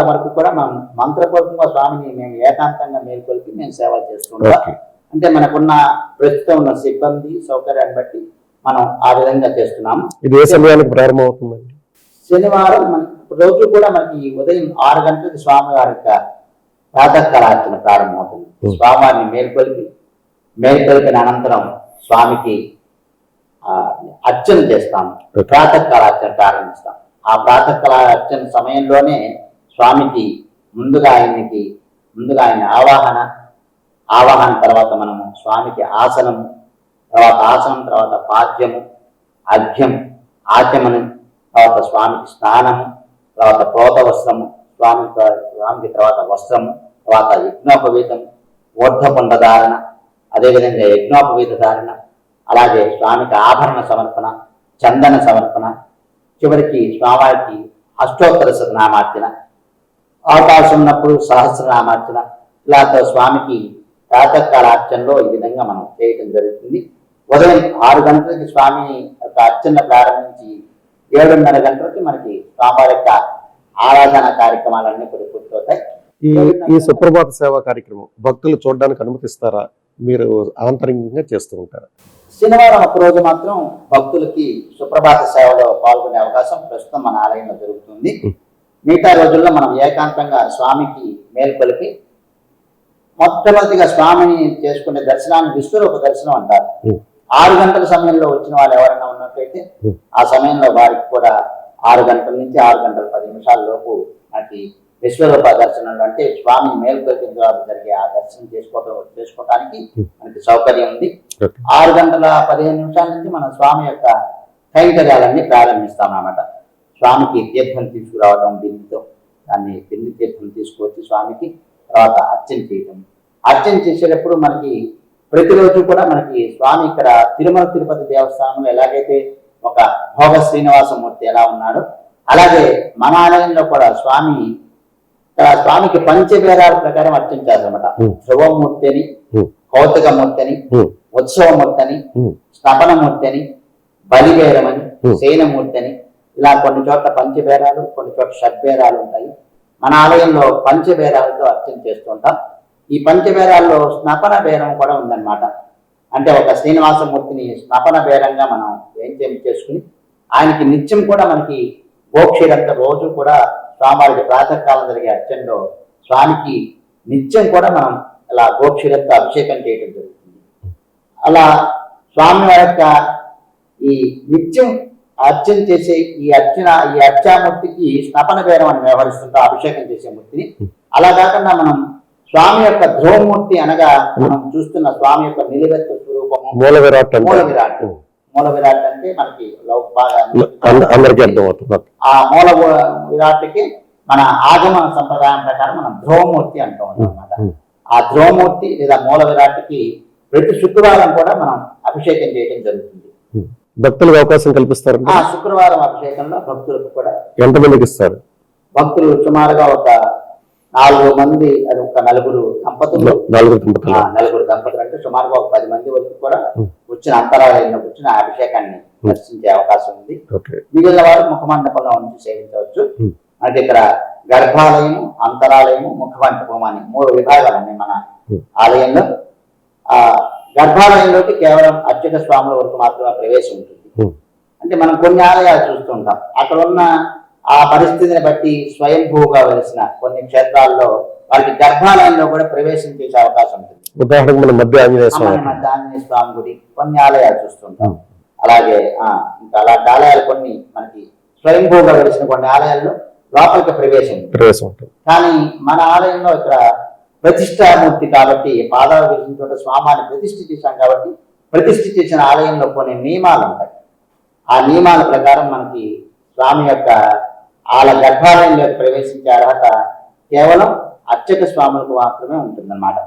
వరకు కూడా మనం మంత్రపూర్వకంగా స్వామిని మేము ఏకాంతంగా మేల్కొల్పి మేము సేవలు చేస్తుంటాం. అంటే మనకున్న ప్రస్తుతం ఉన్న సిబ్బంది సౌకర్యాన్ని బట్టి మనం ఆ విధంగా చేస్తున్నాము. ఇది ఏ సమయానికి ప్రారంభమవుతుందండి? శనివారం రోజు కూడా మనకి ఉదయం 6 గంటలకు స్వామివారి ప్రాతకాలార్చన ప్రారంభమవుతుంది. స్వామివారిని మేల్కొల్పిన అనంతరం స్వామికి అర్చన చేస్తాము. ప్రాతకాలార్చన ప్రారంభిస్తాం. ఆ ప్రాతకాలార్చన సమయంలోనే స్వామికి ముందుగా ఆయన ఆవాహన తర్వాత మనము స్వామికి ఆసనం తర్వాత పాద్యము, అర్ఘ్యం, ఆచమనం, తర్వాత స్వామికి స్నానము, తర్వాత ప్రోత వస్త్రము, స్వామికి తర్వాత వస్త్రము, తర్వాత యజ్ఞోపవీతం, ఊర్ధపుండ ధారణ, అదేవిధంగా యజ్ఞోపవీత ధారణ, అలాగే స్వామికి ఆభరణ సమర్పణ, చందన సమర్పణ, చివరికి స్వామికి అష్టోత్తర నామార్చన, అవకాశం ఉన్నప్పుడు సహస్రనామార్చన, ఇలా స్వామికి ప్రాతకాలార్చనలో ఈ విధంగా మనం చేయడం జరుగుతుంది. ఉదయం 6 గంటలకి స్వామి యొక్క అర్చన ప్రారంభించి 7:30 గంటలకి మనకి స్వామివారి యొక్క ఆరాధన కార్యక్రమాలన్నీ కూడా పూర్తవుతాయి. ఈ సుప్రభాత సేవా కార్యక్రమం భక్తులు చూడడానికి అనుమతిస్తారా? మీరు ఆంతరంగంగా చేస్తూ ఉంటారా? శనివారం ఒక్కరోజు మాత్రం భక్తులకి సుప్రభాత సేవలో పాల్గొనే అవకాశం ప్రస్తుతం మన ఆలయంలో జరుగుతుంది. మిగతా రోజుల్లో మనం ఏకాంతంగా స్వామికి మేల్కొలిపి మొట్టమొదటిగా స్వామిని చేసుకునే దర్శనాన్ని విశ్వరూప దర్శనం అంటారు. 6 గంటల సమయంలో వచ్చిన వాళ్ళు ఎవరైనా ఉన్నట్లయితే ఆ సమయంలో వారికి కూడా 6 గంటల నుంచి 6 గంటల 10 నిమిషాల లోపు మనకి విశ్వరూప దర్శనంలో అంటే స్వామిని మేల్కొల్పిన తర్వాత జరిగే ఆ దర్శనం చేసుకోవడానికి మనకి సౌకర్యం ఉంది. 6 గంటల 15 నిమిషాల నుంచి మనం స్వామి యొక్క కైంకర్యాలన్నీ ప్రారంభిస్తాం అన్నమాట. స్వామికి తీర్థం తీసుకురావడం బిందుతో, దాన్ని బిందు తీర్థం తీసుకువచ్చి స్వామికి తర్వాత అర్చన చేయడం. అర్చన చేసేటప్పుడు మనకి ప్రతిరోజు కూడా మనకి స్వామి ఇక్కడ తిరుమల తిరుపతి దేవస్థానంలో ఎలాగైతే ఒక భోగ శ్రీనివాసమూర్తి ఎలా ఉన్నాడో అలాగే మన ఆలయంలో కూడా స్వామికి పంచబేరాల ప్రకారం అర్చన చేస్తారన్నమాట. ధ్రువమూర్తి అని, కౌతుకమూర్తి అని, ఉత్సవమూర్తి అని, స్థపనమూర్తి అని, బలిబేరమని, శయనమూర్తి అని, ఇలా కొన్ని చోట్ల పంచబేరాలు, కొన్ని చోట్ల షడ్బేరాలు ఉంటాయి. మన ఆలయంలో పంచబేరాలతో అర్చన చేస్తుంటాం. ఈ పంచబేరాల్లో స్నపన బేరం కూడా ఉందన్నమాట. అంటే ఒక శ్రీనివాసమూర్తిని స్నపన బేరంగా మనం చేసుకుని ఆయనకి నిత్యం కూడా మనకి గోక్షీరంత రోజు కూడా స్వామివారికి ప్రాతకాలం జరిగే అర్చనలో స్వామికి నిత్యం కూడా మనం ఇలా గోక్షీరంతో అభిషేకం చేయడం జరుగుతుంది. అలా స్వామివారి యొక్క ఈ నిత్యం అర్చన చేసే ఈ అర్చామూర్తికి స్నపన బేరం అని వ్యవహరిస్తుంటాం, అభిషేకం చేసే మూర్తిని. అలా కాకుండా మనం స్వామి యొక్క ధ్రువమూర్తి అనగా మనం చూస్తున్న స్వామి యొక్క నిలువెత్తు స్వరూపము మూల విరాట్ మూల విరాట్ అంటే మనకి బాగా అందరికీ అర్థమవుతుంది. ఆ మూల విరాట్కి మన ఆగమ సంప్రదాయం ప్రకారం మనం ధ్రువమూర్తి అంటూ ఉంటాం అన్నమాట. ఆ ధ్రువమూర్తి లేదా మూల విరాట్కి ప్రతి శుక్రవారం కూడా మనం అభిషేకం చేయడం జరుగుతుంది. భక్తులకు అవకాశం కల్పిస్తారు. ఆ శుక్రవారం అభిషేకంలో భక్తులకు కూడా ఎంతమందికి ఇస్తారు? భక్తులు సుమారుగా ఒక 4 మంది, అది ఒక నలుగురు దంపతులు అంటే సుమారుగా ఒక 10 మంది వరకు కూడా వచ్చిన అంతరాలయంలో కూర్చుని ఆ అభిషేకాన్ని దర్శించే అవకాశం ఉంది. మిగిలిన వారు ముఖమండపంలో నుంచి సేవించవచ్చు. అంటే ఇక్కడ గర్భాలయము, అంతరాలయము, ముఖమండపం అని 3 విభాగాలు ఉన్నాయి మన ఆలయంలో. ఆ గర్భాలయంలోకి కేవలం అర్చక స్వాముల వరకు మాత్రమే ప్రవేశం ఉంటుంది. అంటే మనం కొన్ని ఆలయాలు చూస్తుంటాం, అక్కడ ఉన్న ఆ పరిస్థితిని బట్టి స్వయంభూగా వెలిసిన కొన్ని క్షేత్రాల్లో వారికి గర్భాలయంలో కూడా ప్రవేశం చేసే అవకాశం ఉంటుంది. ఉదాహరణకు మన మధ్య ఆంజనేయ స్వామి గుడి కొన్ని ఆలయాలు చూస్తుంటాం. అలాగే ఇంకా అలాంటి ఆలయాలు కొన్ని మనకి స్వయంభూగా వెలిసిన కొన్ని ఆలయాల్లో లోపలికి ప్రవేశం ఉంటుంది. కానీ మన ఆలయంలో ఇక్కడ ప్రతిష్టామూర్తి కాబట్టి పాదాలు వేసిన చోట స్వామిని ప్రతిష్ఠ చేశాం కాబట్టి ప్రతిష్ఠ చేసిన ఆలయంలో కొన్ని నియమాలు ఉంటాయి. ఆ నియమాల ప్రకారం మనకి స్వామి యొక్క గర్భాలయంలోకి ప్రవేశించే అర్హత కేవలం అర్చక స్వాములకు మాత్రమే ఉంటుందన్నమాట.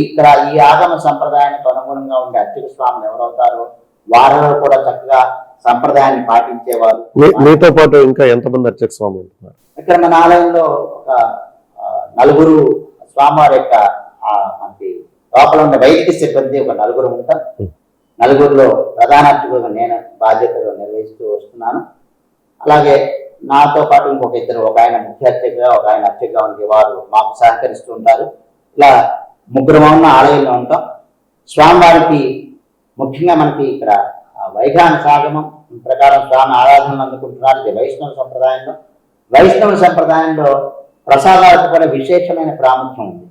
ఇక్కడ ఈ ఆగమ సంప్రదాయానికి అనుగుణంగా ఉండే అర్చక స్వాములు ఎవరవుతారో వారిలో కూడా చక్కగా సంప్రదాయాన్ని పాటించేవారు. మీతో పాటు ఇంకా ఎంతమంది అర్చక స్వామి ఉంటున్నారు? ఇక్కడ మన ఆలయంలో ఒక 4 స్వామివారి యొక్క మనకి లోపల ఉన్న వైదిక సిబ్బంది ఒక 4 ఉంటాం. 4లో ప్రధాన అర్చకులుగా నేను బాధ్యతలు నిర్వహిస్తూ వస్తున్నాను. అలాగే నాతో పాటు ఇంకొక 2, ఒక ఆయన ముఖ్య అర్చకగా, ఒక ఆయన అర్చకగా ఉండే వారు మాకు సహకరిస్తూ ఉంటారు. ఇలా 3 ఉన్న ఆలయంలో ఉంటాం. స్వామివారికి ముఖ్యంగా మనకి ఇక్కడ వైఖాన సాగమం ప్రకారం స్వామి ఆరాధనలు అందుకుంటున్నారు. ఇది వైష్ణవ సంప్రదాయంలో ప్రసాదాలకు కూడా విశేషమైన ప్రాముఖ్యం ఉంది.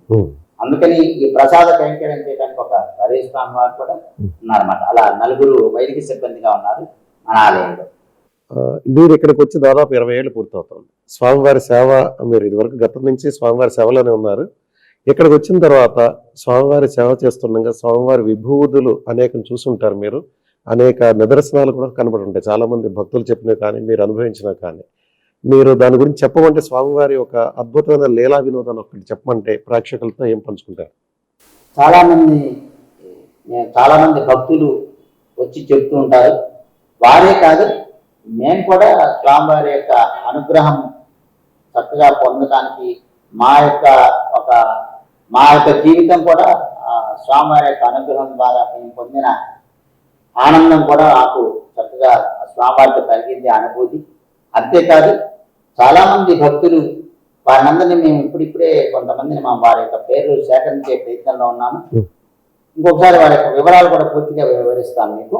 అందుకని ఈ ప్రసాద కైంకర్యం చేయడానికి ఒక హరే స్వామి వారు కూడా ఉన్నారన్నమాట. అలా 4 వైదిక సిబ్బందిగా ఉన్నారు మన ఆలయంలో. మీరు ఇక్కడికి వచ్చి దాదాపు 20 ఏళ్ళు పూర్తవుతుంది. స్వామివారి సేవ మీరు ఇదివరకు గతం నుంచి స్వామివారి సేవలోనే ఉన్నారు. ఇక్కడికి వచ్చిన తర్వాత స్వామివారి సేవ చేస్తుండగా స్వామివారి విభూతులు అనేకం చూసుంటారు. మీరు అనేక నిదర్శనాలు కూడా కనబడి ఉంటాయి. చాలా మంది భక్తులు చెప్పినా కానీ మీరు అనుభవించినా కానీ మీరు దాని గురించి చెప్పమంటే స్వామివారి ఒక అద్భుతమైన లీలా వినోదాన్ని ఒకటి చెప్పమంటే ప్రేక్షకులతో ఏం పంచుకుంటారు? చాలా మంది భక్తులు వచ్చి చెప్తూ ఉంటారు. వారే కాదు, మేము కూడా స్వామివారి యొక్క అనుగ్రహం చక్కగా పొందడానికి మా యొక్క జీవితం కూడా స్వామివారి యొక్క అనుగ్రహం ద్వారా మేము పొందిన ఆనందం కూడా నాకు చక్కగా స్వామివారితో కలిగింది అనుభూతి. అంతేకాదు చాలా మంది భక్తులు వారినందరినీ మేము ఇప్పుడిప్పుడే కొంతమందిని వారి యొక్క పేర్లు సేకరించే ప్రయత్నంలో ఉన్నాము. ఇంకొకసారి వారి యొక్క వివరాలు కూడా పూర్తిగా వివరిస్తాను మీకు.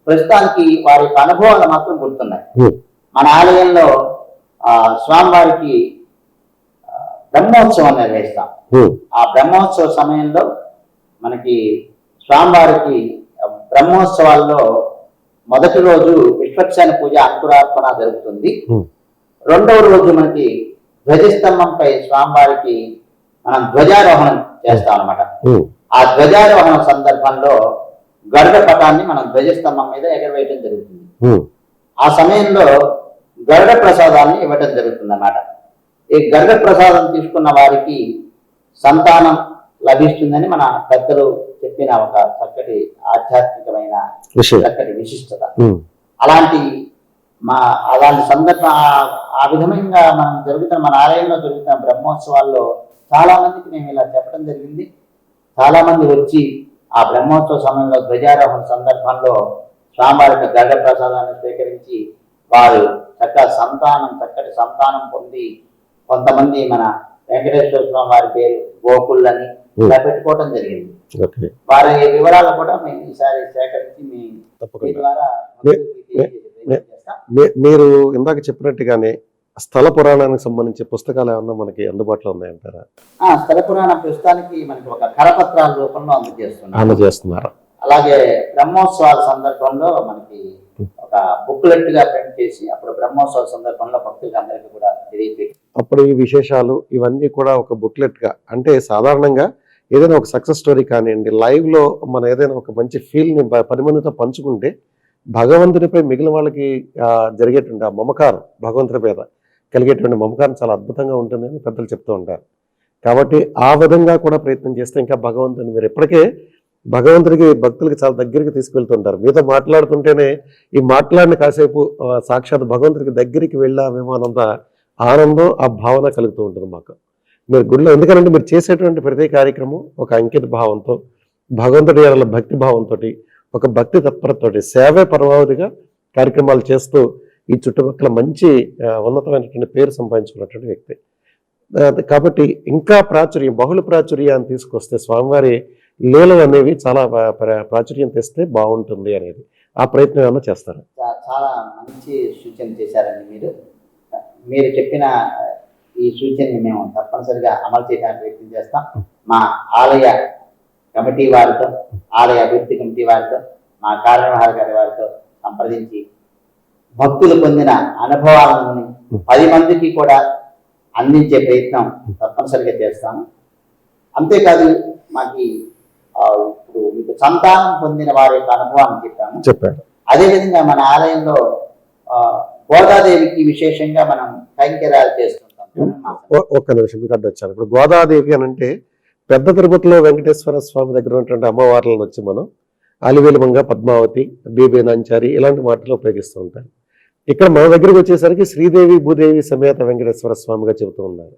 ప్రస్తుతానికి వారి యొక్క అనుభవాలు మాత్రం గుర్తున్నాయి. మన ఆలయంలో స్వామివారికి బ్రహ్మోత్సవం నిర్వహిస్తాం. ఆ బ్రహ్మోత్సవ సమయంలో మనకి స్వామివారికి బ్రహ్మోత్సవాల్లో మొదటి రోజు విశ్వక్సేన పూజ అంకురార్పణ జరుగుతుంది. 2వ రోజు మనకి ధ్వజస్తంభంపై స్వామివారికి మనం ధ్వజారోహణం చేస్తాం అన్నమాట. ఆ ధ్వజారోహణ సందర్భంలో గరుడ పటాన్ని మనం ధ్వజస్తంభం మీద ఎగరవేయటం జరుగుతుంది. ఆ సమయంలో గరుడ ప్రసాదాన్ని ఇవ్వటం జరుగుతుంది అన్నమాట. ఈ గరుడ ప్రసాదం తీసుకున్న వారికి సంతానం లభిస్తుందని మన పెద్దలు చెప్పిన ఒక చక్కటి ఆధ్యాత్మికమైన చక్కటి విశిష్టత. అలాంటి సందర్భం ఆ విధంగా మన ఆలయంలో జరుగుతున్న బ్రహ్మోత్సవాల్లో చాలా మందికి మేము ఇలా చెప్పడం జరిగింది. చాలా మంది వచ్చి ఆ బ్రహ్మోత్సవ సమయంలో ధ్వజారోహణ సందర్భంలో స్వామివారి గరుడ ప్రసాదాన్ని స్వీకరించి వారు చక్కటి సంతానం పొంది కొంతమంది మన వెంకటేశ్వర స్వామి వారి పేరు గోకుళ్ళని ఇలా పెట్టుకోవడం జరిగింది. వారి వివరాలు కూడా మేము ఈసారి సేకరించి మీ ద్వారా మీరు ఇందాక చెప్పినట్టుగానే స్థల పురాణానికి సంబంధించి పుస్తకాలు ఏమన్నా మనకి అందుబాటులో ఉన్నాయంటారా? స్థల పురాణ ప్రస్తుతానికి మనకి ఒక కరపత్రాల రూపంలో అందజేస్తున్నారు. అందజేస్తున్నారు. అలాగే బ్రహ్మోత్సవాల సందర్భంలో మనకి ఒక బుక్లెట్ గా ప్రింట్ చేసి అప్పుడు బ్రహ్మోత్సవ సందర్భంలో భక్తులకు అందరికీ కూడా తెలియజేసి అప్పుడు ఈ విశేషాలు ఇవన్నీ కూడా ఒక బుక్లెట్ గా, అంటే సాధారణంగా ఏదైనా ఒక సక్సెస్ స్టోరీ కానివ్వండి, లైవ్ లో మనం ఏదైనా ఒక మంచి ఫీల్ ని 10 మందితో పంచుకుంటే భగవంతునిపై మిగిలిన వాళ్ళకి జరిగేటువంటి ఆ మమకారం, భగవంతుని మీద కలిగేటువంటి మమకారం చాలా అద్భుతంగా ఉంటుందని పెద్దలు చెప్తూ ఉంటారు. కాబట్టి ఆ విధంగా కూడా ప్రయత్నం చేస్తే ఇంకా భగవంతుని మీరు ఎప్పటికే భగవంతుడికి భక్తులకి చాలా దగ్గరికి తీసుకెళ్తుంటారు. మీతో మాట్లాడుతుంటేనే ఈ మాట్లాడిన కాసేపు సాక్షాత్ భగవంతుడికి దగ్గరికి వెళ్ళామేమో అన్నంత ఆనందం, ఆ భావన కలుగుతూ ఉంటుంది మాకు మీరు గుడిలో. ఎందుకంటే మీరు చేసేటువంటి ప్రతి కార్యక్రమం ఒక అంకిత భావంతో, భగవంతుడి ఎడల భక్తి భావంతో, ఒక భక్తి తత్పరతోటి సేవే పరమావధిగా కార్యక్రమాలు చేస్తూ ఈ చుట్టుపక్కల మంచి ఉన్నతమైనటువంటి పేరు సంపాదించుకున్నటువంటి వ్యక్తి. కాబట్టి ఇంకా ప్రాచుర్యం, బహుళ ప్రాచుర్యాన్ని తీసుకొస్తే స్వామివారి లీలలు అనేవి చాలా ప్రాచుర్యం తెస్తే బాగుంటుంది అనేది ఆ ప్రయత్నం ఏమైనా చేస్తారు. చాలా మంచి సూచన చేశారండి మీరు చెప్పిన ఈ సూచనని మేము తప్పనిసరిగా అమలు చేయడానికి ప్రయత్నం చేస్తాం. మా ఆలయ కమిటీ వారితో, ఆలయ అభివృద్ధి కమిటీ వారితో, మా కార్యనిర్వాహక గారి వారితో సంప్రదించి భక్తులు పొందిన అనుభవాలను 10 మందికి కూడా అందించే ప్రయత్నం తప్పనిసరిగా చేస్తాము. అంతేకాదు మాకు ఇప్పుడు మీకు సంతానం పొందిన వారి యొక్క అనుభవాన్ని చెప్పాము. అదేవిధంగా మన ఆలయంలో గోదాదేవికి విశేషంగా మనం కైంకర్యాలు చేస్తుంటాం. ఒక్క నిమిషం మీకు అడ్డొచ్చాను. ఇప్పుడు గోదాదేవి అని అంటే పెద్ద తిరుపతిలో వెంకటేశ్వర స్వామి దగ్గర ఉన్నటువంటి అమ్మవార్లను వచ్చి మనం అలివేలుమంగ, పద్మావతి, బీబేనాంచారి ఇలాంటి మాటలు ఉపయోగిస్తూ ఉంటారు. ఇక్కడ మన దగ్గరికి వచ్చేసరికి శ్రీదేవి భూదేవి సమేత వెంకటేశ్వర స్వామిగా చెబుతూ ఉన్నారు.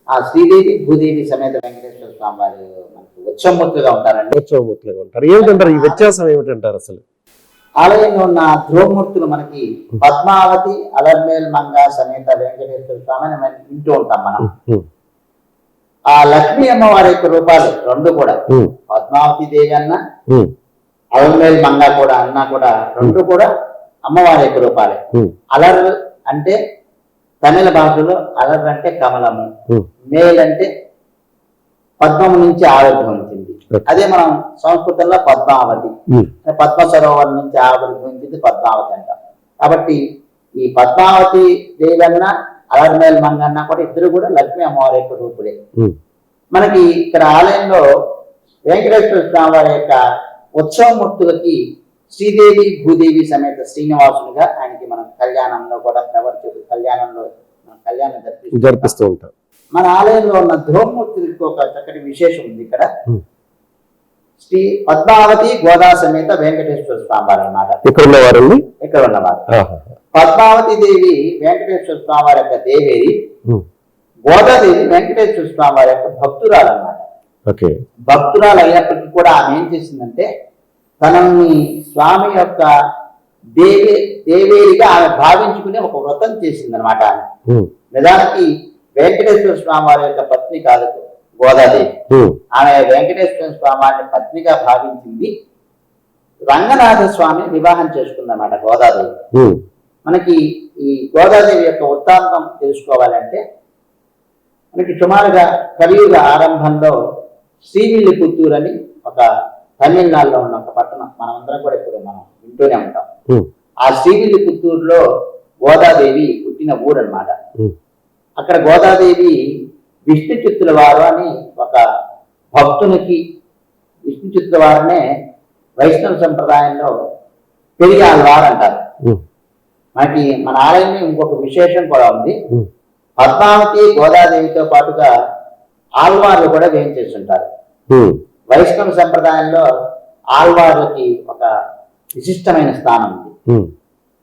ఆ శ్రీదేవి భూదేవి సమేత వెంకటేశ్వర స్వామి వారు మనకు ఉత్సవమూర్తులుగా ఉంటారండి. ఉత్సవమూర్తులుగా ఉంటారు. ఏమిటంటారు ఈ వ్యత్యాసం ఏమిటంటారు? అసలు ఆలయంలో ఉన్న ధ్రువమూర్తులు మనకి పద్మావతి, అలర్మేల్ మంగ సమేత వెంకటేశ్వర స్వామిని మనం వింటూ ఉంటాం. మనం ఆ లక్ష్మీ అమ్మవారి యొక్క రూపాలు 2 కూడా, పద్మావతి దేవి అన్న, అలర్మేల్ మంగ కూడా అన్నా కూడా 2 కూడా అమ్మవారి యొక్క రూపాలే. అలర్ అంటే తమిళ భాషలో అలర్ అంటే కమలము, మేల్ అంటే పద్మము నుంచి ఆవిర్భవించింది. అదే మనం సంస్కృతంలో పద్మావతి, పద్మ సరోవరం నుంచి ఆవిర్భవించింది పద్మావతి అంటాం. కాబట్టి ఈ పద్మావతి దేవన్న, అలర్మేల్ మంగన్న కూడా ఇద్దరు కూడా లక్ష్మీ అమ్మవారి యొక్క రూపులే. మనకి ఇక్కడ ఆలయంలో వెంకటేశ్వర స్వామి వారి యొక్క ఉత్సవమూర్తులకి శ్రీదేవి భూదేవి సమేత శ్రీనివాసునిగా ఆయనకి మనం కళ్యాణంలో కూడా కళ్యాణం జరిపిస్తూ ఉంటాం. మన ఆలయంలో ఉన్న ధ్రువమూర్తులకి ఒక చక్కటి విశేషం ఉంది. ఇక్కడ శ్రీ పద్మావతి గోదా సమేత వెంకటేశ్వర స్వామి వారు అన్నమాట. ఇక్కడ ఉన్నవారు పద్మావతి దేవి వెంకటేశ్వర స్వామి వారి యొక్క దేవేరి, గోదాదేవి వెంకటేశ్వర స్వామి వారి యొక్క భక్తురాలు అన్నమాట. భక్తురాలు అయినప్పటికీ కూడా ఆమె ఏం చేసిందంటే తనని స్వామి యొక్క దేవేరిగా ఆమె భావించుకుని ఒక వ్రతం చేసింది అనమాట. నిజానికి వెంకటేశ్వర స్వామి వారి యొక్క పత్ని కాదు గోదాదేవి. ఆమె వెంకటేశ్వర స్వామి వారిని పత్నిగా భావించింది. రంగనాథ స్వామిని వివాహం చేసుకుందన్నమాట గోదాదేవి. మనకి ఈ గోదాదేవి యొక్క వృత్తాంతం తెలుసుకోవాలంటే మనకి సుమారుగా కలియుగ ఆరంభంలో శ్రీవిల్లిపుత్తూరు అని ఒక తమిళనాడులో ఉన్న ఒక పట్టణం, మనమందరం కూడా ఇప్పుడు మనం వింటూనే ఉంటాం. ఆ శ్రీవిల్లిపుత్తూరులో గోదాదేవి పుట్టిన ఊరు అన్నమాట. అక్కడ గోదాదేవి విష్ణు చిత్తుల వారు అని ఒక భక్తునికి, విష్ణు చిత్తుల వారినే వైష్ణవ సంప్రదాయంలో పెరిగాల్వారు అంటారు. మనకి మన ఆలయంలో ఇంకొక విశేషం కూడా ఉంది. పద్మావతి గోదాదేవితో పాటుగా ఆల్వార్లు కూడా వేయించేస్తుంటారు. వైష్ణవ సంప్రదాయంలో ఆల్వార్లకి ఒక విశిష్టమైన స్థానం ఉంది.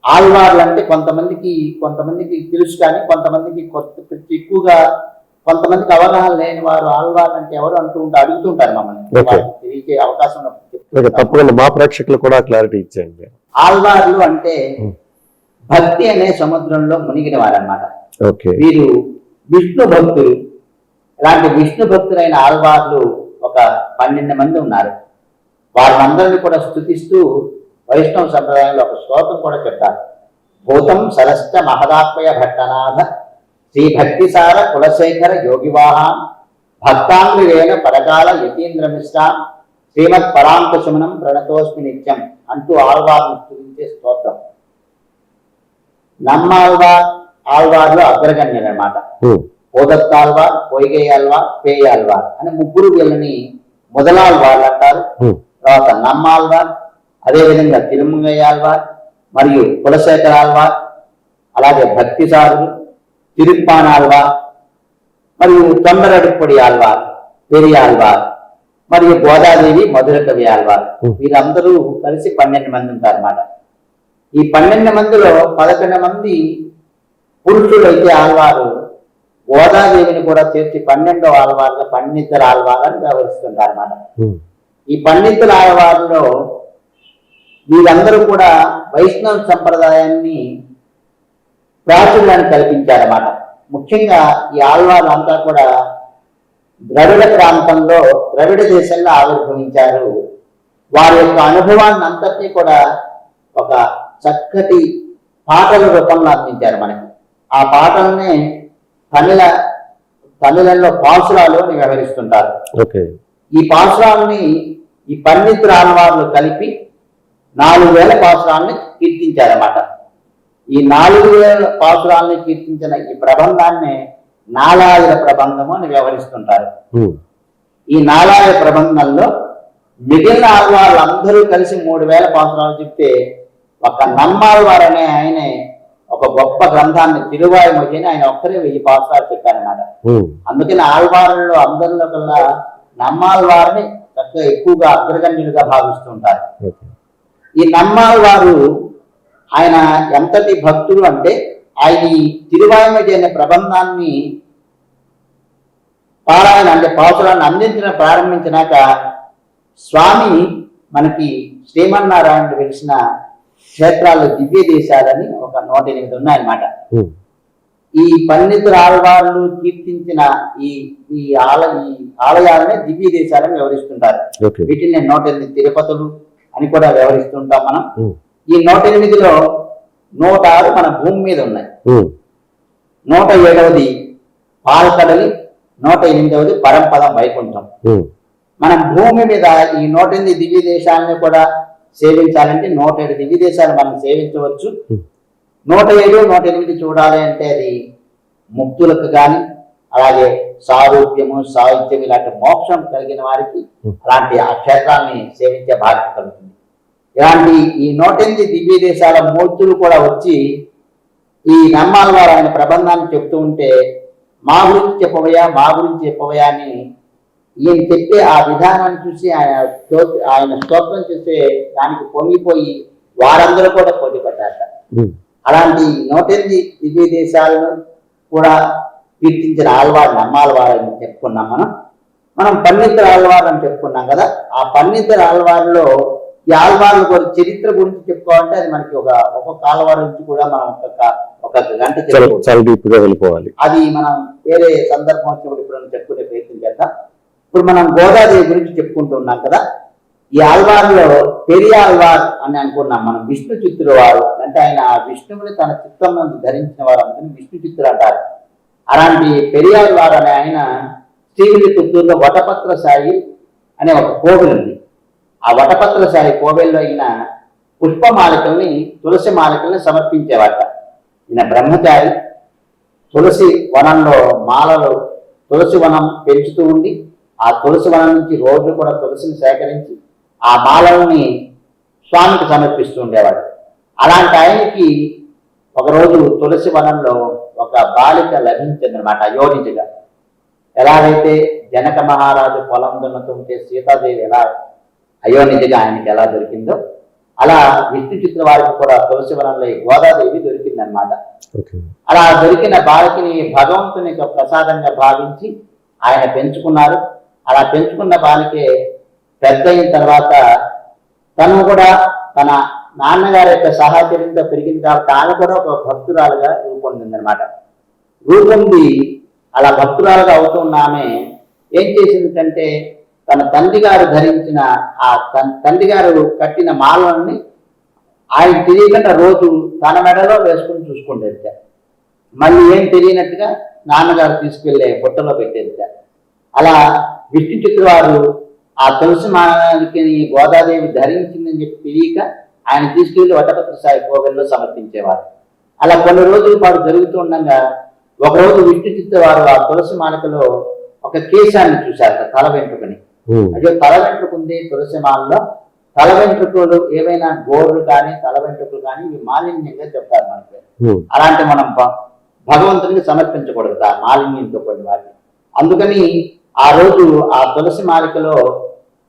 ఆల్వార్లు అంటే కొంతమందికి తెలుసు, కానీ కొంతమందికి ఎక్కువగా కొంతమందికి అవగాహన లేని వారు ఆల్వార్లు అంటే ఎవరు అడుగుతుంటారు మమ్మల్ని. తెలియజే అవకాశం తప్పకుండా మా ప్రేక్షకులు కూడా క్లారిటీ ఇచ్చేయండి. ఆల్వార్లు అంటే భక్తి అనే సముద్రంలో మునిగిన వారన్నమాట. వీరు విష్ణు భక్తులు. ఇలాంటి విష్ణు భక్తులైన ఆల్వార్లు ఒక 12 మంది ఉన్నారు. వారందరినీ కూడా స్తుతిస్తూ వైష్ణవ సంప్రదాయంలో ఒక శ్లోకం కూడా చెప్తారు. భూతం సరస్త మహదాత్మయ భట్టనాథ శ్రీ భక్తిసార కులశేఖర యోగివాహాం భక్తాంగ్రివేణ పరకాల యతీంద్ర మిశ్రాం శ్రీమద్ పరాంకుశమనం ప్రణతోస్మి నిత్యం అంటూ ఆళ్వార్ను స్తుతించే స్తోత్రం. ఆళ్వార్లు అగ్రగణ్యులు అన్నమాట. ఓదత్తాళ్వార్, పొయ్గేయాళ్వార్, పేయాళ్వార్ అని ముగ్గురు వీళ్ళని మొదలాళ్వార్లు అంటారు. తర్వాత నమ్మాళ్వార్, అదేవిధంగా తిరుమంగయ్యాళ్వార్ మరియు కులశేఖరాళ్వార్, అలాగే భక్తిసారులు, తిరుప్పానాళ్వార్ మరియు తొండరడిపొడి ఆళ్వార్, పెరియాళ్వార్ మరియు గోదాదేవి మధురకవి ఆళ్వార్. వీరందరూ కలిసి 12 మంది ఉంటారన్నమాట. ఈ 12 మందిలో 11 మంది పురుషులు అయితే ఆళ్వారు గోదాదేవిని కూడా చేర్చి 12వ ఆళ్వారుగా పన్నిద్దరు ఆళ్వారు అని వ్యవహరిస్తుంటారు అన్నమాట. ఈ పన్నిద్దరు ఆళ్వారులో వీరందరూ కూడా వైష్ణవ సంప్రదాయాన్ని ప్రాచుర్యాన్ని కల్పించారన్నమాట. ముఖ్యంగా ఈ ఆళ్వారు అంతా కూడా ద్రవిడ ప్రాంతంలో, ద్రవిడ దేశంలో ఆవిర్భవించారు. వారి యొక్క అనుభవాన్ని అంతటినీ కూడా ఒక చక్కటి పాటల రూపంలో అందించారు మనకి. ఆ పాటలనే తమిళంలో పాసురాలు అని వ్యవహరిస్తుంటారు. ఈ పాసురాలని ఈ 12 ఆళ్వార్లు కలిపి 4000 పాసురాలని కీర్తించారన్నమాట. ఈ 4000 పాసురాలని కీర్తించిన ఈ ప్రబంధాన్ని నాలాయిర ప్రబంధము అని వ్యవహరిస్తుంటారు. ఈ నాలాయిర ప్రబంధంలో మిగిలిన ఆళ్వార్లు అందరూ కలిసి 3000 పాసురాలు చెప్తే ఒక నమ్మాళ్వారు అనే ఆయనే ఒక గొప్ప గ్రంథాన్ని తిరువాయుమొழிని ఆయన ఒక్కరే 1000 పాసురాలు చెప్పారన్నమాట. అందుకని ఆళ్వారుల్లో అందరిలో కల్లా నమ్మాళ్వారిని చక్కగా ఎక్కువగా అగ్రగణ్యులుగా భావిస్తుంటారు. ఈ నమ్మాళ్వారు ఆయన ఎంతటి భక్తులు అంటే ఆయన ఈ తిరువాయుమొഴి అనే ప్రబంధాన్ని పారాయణ అంటే పాసురాన్ని అందించడం ప్రారంభించినాక స్వామి మనకి శ్రీమన్నారాయణుడు వెలిసిన క్షేత్రాల్లో దివ్య దేశాలని ఒక 108 ఉన్నాయన్నమాట. ఈ 12 ఆళ్వార్లు కీర్తించిన ఈ ఆలయాలనే దివ్య దేశాలని వ్యవహరిస్తుంటారు. వీటిని 108 తిరుపతులు అని కూడా వ్యవహరిస్తుంటాం మనం. ఈ 108లో 106 మన భూమి మీద ఉన్నాయి. 107ది పాలకడలి, 108ది పరంపదం వైకుంఠం. మనం భూమి మీద ఈ 108 దివ్య దేశాలను కూడా సేవించాలంటే 107 దివ్య దేశాలు మనం సేవించవచ్చు. 107, 108 చూడాలి అంటే అది ముక్తులకు కానీ, అలాగే సారూప్యము, సాహిత్యం ఇలాంటి మోక్షం కలిగిన వారికి అలాంటి ఆ క్షేత్రాన్ని సేవించే బాధ్యత కలుగుతుంది. ఇలాంటి ఈ 108 దివ్య దేశాల మూర్తులు కూడా వచ్చి ఈ నమ్మాళ్వారు ఆయన ప్రబంధాన్ని చెప్తూ ఉంటే మా గురించి చెప్పవయా అని ఈయన చెప్పే ఆ విధానాన్ని చూసి ఆయన స్తోత్రం చేసే దానికి పొంగిపోయి వారందరూ కూడా పోటీపడ్డారట. అలాంటి 108 దివ్య దేశాలను కూడా కీర్తించిన ఆళ్వారు నమ్మాళ్వారు అని చెప్పుకున్నాం. మనం 12 ఆళ్వారు అని చెప్పుకున్నాం కదా. ఆ 12 ఆళ్వారులో ఈ ఆళ్వార్ల చరిత్ర గురించి చెప్పుకోవాలంటే అది మనకి ఒక్కొక్క ఆళ్వారు నుంచి కూడా మనం ఒక గంట వెళ్ళిపోవాలి. అది మనం వేరే సందర్భం వచ్చినప్పుడు ఇప్పుడు చెప్పుకునే ప్రయత్నం చేద్దాం. ఇప్పుడు మనం గోదాదేవి గురించి చెప్పుకుంటున్నాం కదా. ఈ ఆళ్వార్లో పెరియాళ్వార్ అని అనుకున్నాం మనం. విష్ణు చిత్తుడు వారు అంటే ఆయన విష్ణువుని తన చిత్తం నుండి ధరించిన వారు, అందుకని విష్ణు చిత్తుడు అంటారు. అలాంటి పెరియాళ్వార్ అనే ఆయన శ్రీవిల్లిపుత్తూరులో వటపత్రశాయి అనే ఒక కోవిల్ ఉంది. ఆ వటపత్రశాయి కోవిల్లో ఈయన పుష్పమాలికల్ని, తులసి మాలికల్ని సమర్పించేవాట. ఈయన బ్రహ్మచారి. తులసి వనంలో మాలలు, తులసి వనం పెంచుతూ ఉండి ఆ తులసి వనం నుంచి రోజు కూడా తులసిని సేకరించి ఆ మాలల్ని స్వామికి సమర్పిస్తూ ఉండేవాడు. అలాంటి ఆయనకి ఒకరోజు తులసి వనంలో ఒక బాలిక లభించిందనమాట, అయోనిజగా. ఎలాగైతే జనక మహారాజు పొలం దున్నుతుంటే సీతాదేవి ఎలా అయోనిజగా ఆయనకి ఎలా దొరికిందో అలా విష్ణు చిత్ర వారికి కూడా తులసి వనంలో ఈ గోదాదేవి దొరికిందనమాట. అలా దొరికిన బాలికని భగవంతుని యొక్క ప్రసాదంగా భావించి ఆయన పెంచుకున్నారు. అలా పెంచుకున్న బాలికే పెద్ద అయిన తర్వాత తను కూడా తన నాన్నగారి యొక్క సహచర్యంతో పెరిగింది కాబట్టి ఆమె కూడా ఒక భక్తురాలుగా రూపొందిందనమాట. రూపొంది అలా భక్తురాలుగా అవుతున్న ఆమె ఏం చేసిందంటే తన తండ్రి గారు ధరించిన ఆ తండ్రి గారు కట్టిన మాలని ఆయన తెలియకుండా రోజు తన మెడలో వేసుకుని చూసుకుంటేది. మళ్ళీ ఏం తెలియనట్టుగా నాన్నగారు తీసుకెళ్లే బుట్టలో పెట్టేది. అలా విష్ణు చిత్రవారు ఆ తులసి మాలకి గోదాదేవి ధరించిందని చెప్పి తెలియక ఆయన తీసుకెళ్లి వటపత్ర సాయి కోవెల్లో సమర్పించేవారు. అలా కొన్ని రోజుల పాటు జరుగుతూ ఉండగా ఒకరోజు విష్ణు చిత్త వారు ఆ తులసి మాలకలో ఒక కేశాన్ని చూశారు, తల వెంట్రుకని. అదే తల వెంట్రుక ఉంది తులసి మాలలో. తల వెంట్రుకలు ఏవైనా గోర్లు కానీ తల వెంట్రుకలు కానీ ఇవి మాలిన్యంగా చెప్తారు మనకి. అలాంటి మనం భగవంతునికి సమర్పించకూడదు ఆ మాలిన్యంతో కొన్ని వాటిని. అందుకని ఆ రోజు ఆ తులసి మాలికలో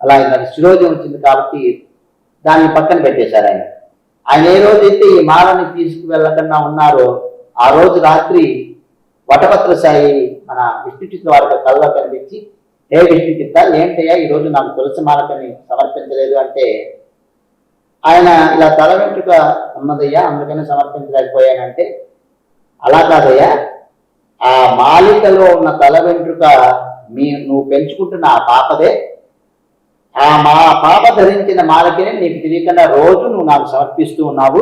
అలా శిరోజం వచ్చింది కాబట్టి దాన్ని పక్కన పెట్టేశారు ఆయన. ఆయన ఏ రోజైతే ఈ మాలని తీసుకువెళ్ళకుండా ఉన్నారో ఆ రోజు రాత్రి వటపత్ర సాయి మన విష్ణు చిత్త వారికి కళ్ళలో కనిపించి, ఏ విష్ణు చిత్త ఏంటయ్యా ఈరోజు నాకు తులసి మాలకని సమర్పించలేదు అంటే, ఆయన ఇలా తల వెంట్రుక ఉన్నదయ్యా అందుకని సమర్పించలేకపోయానంటే, అలా కాదయ్యా ఆ మాలికలో ఉన్న తల వెంట్రుక నువ్వు పెంచుకుంటున్న ఆ పాపదే. ఆ పాప ధరించిన మాలకిని నీకు తెలియకుండా రోజు నువ్వు నాకు సమర్పిస్తూ ఉన్నావు.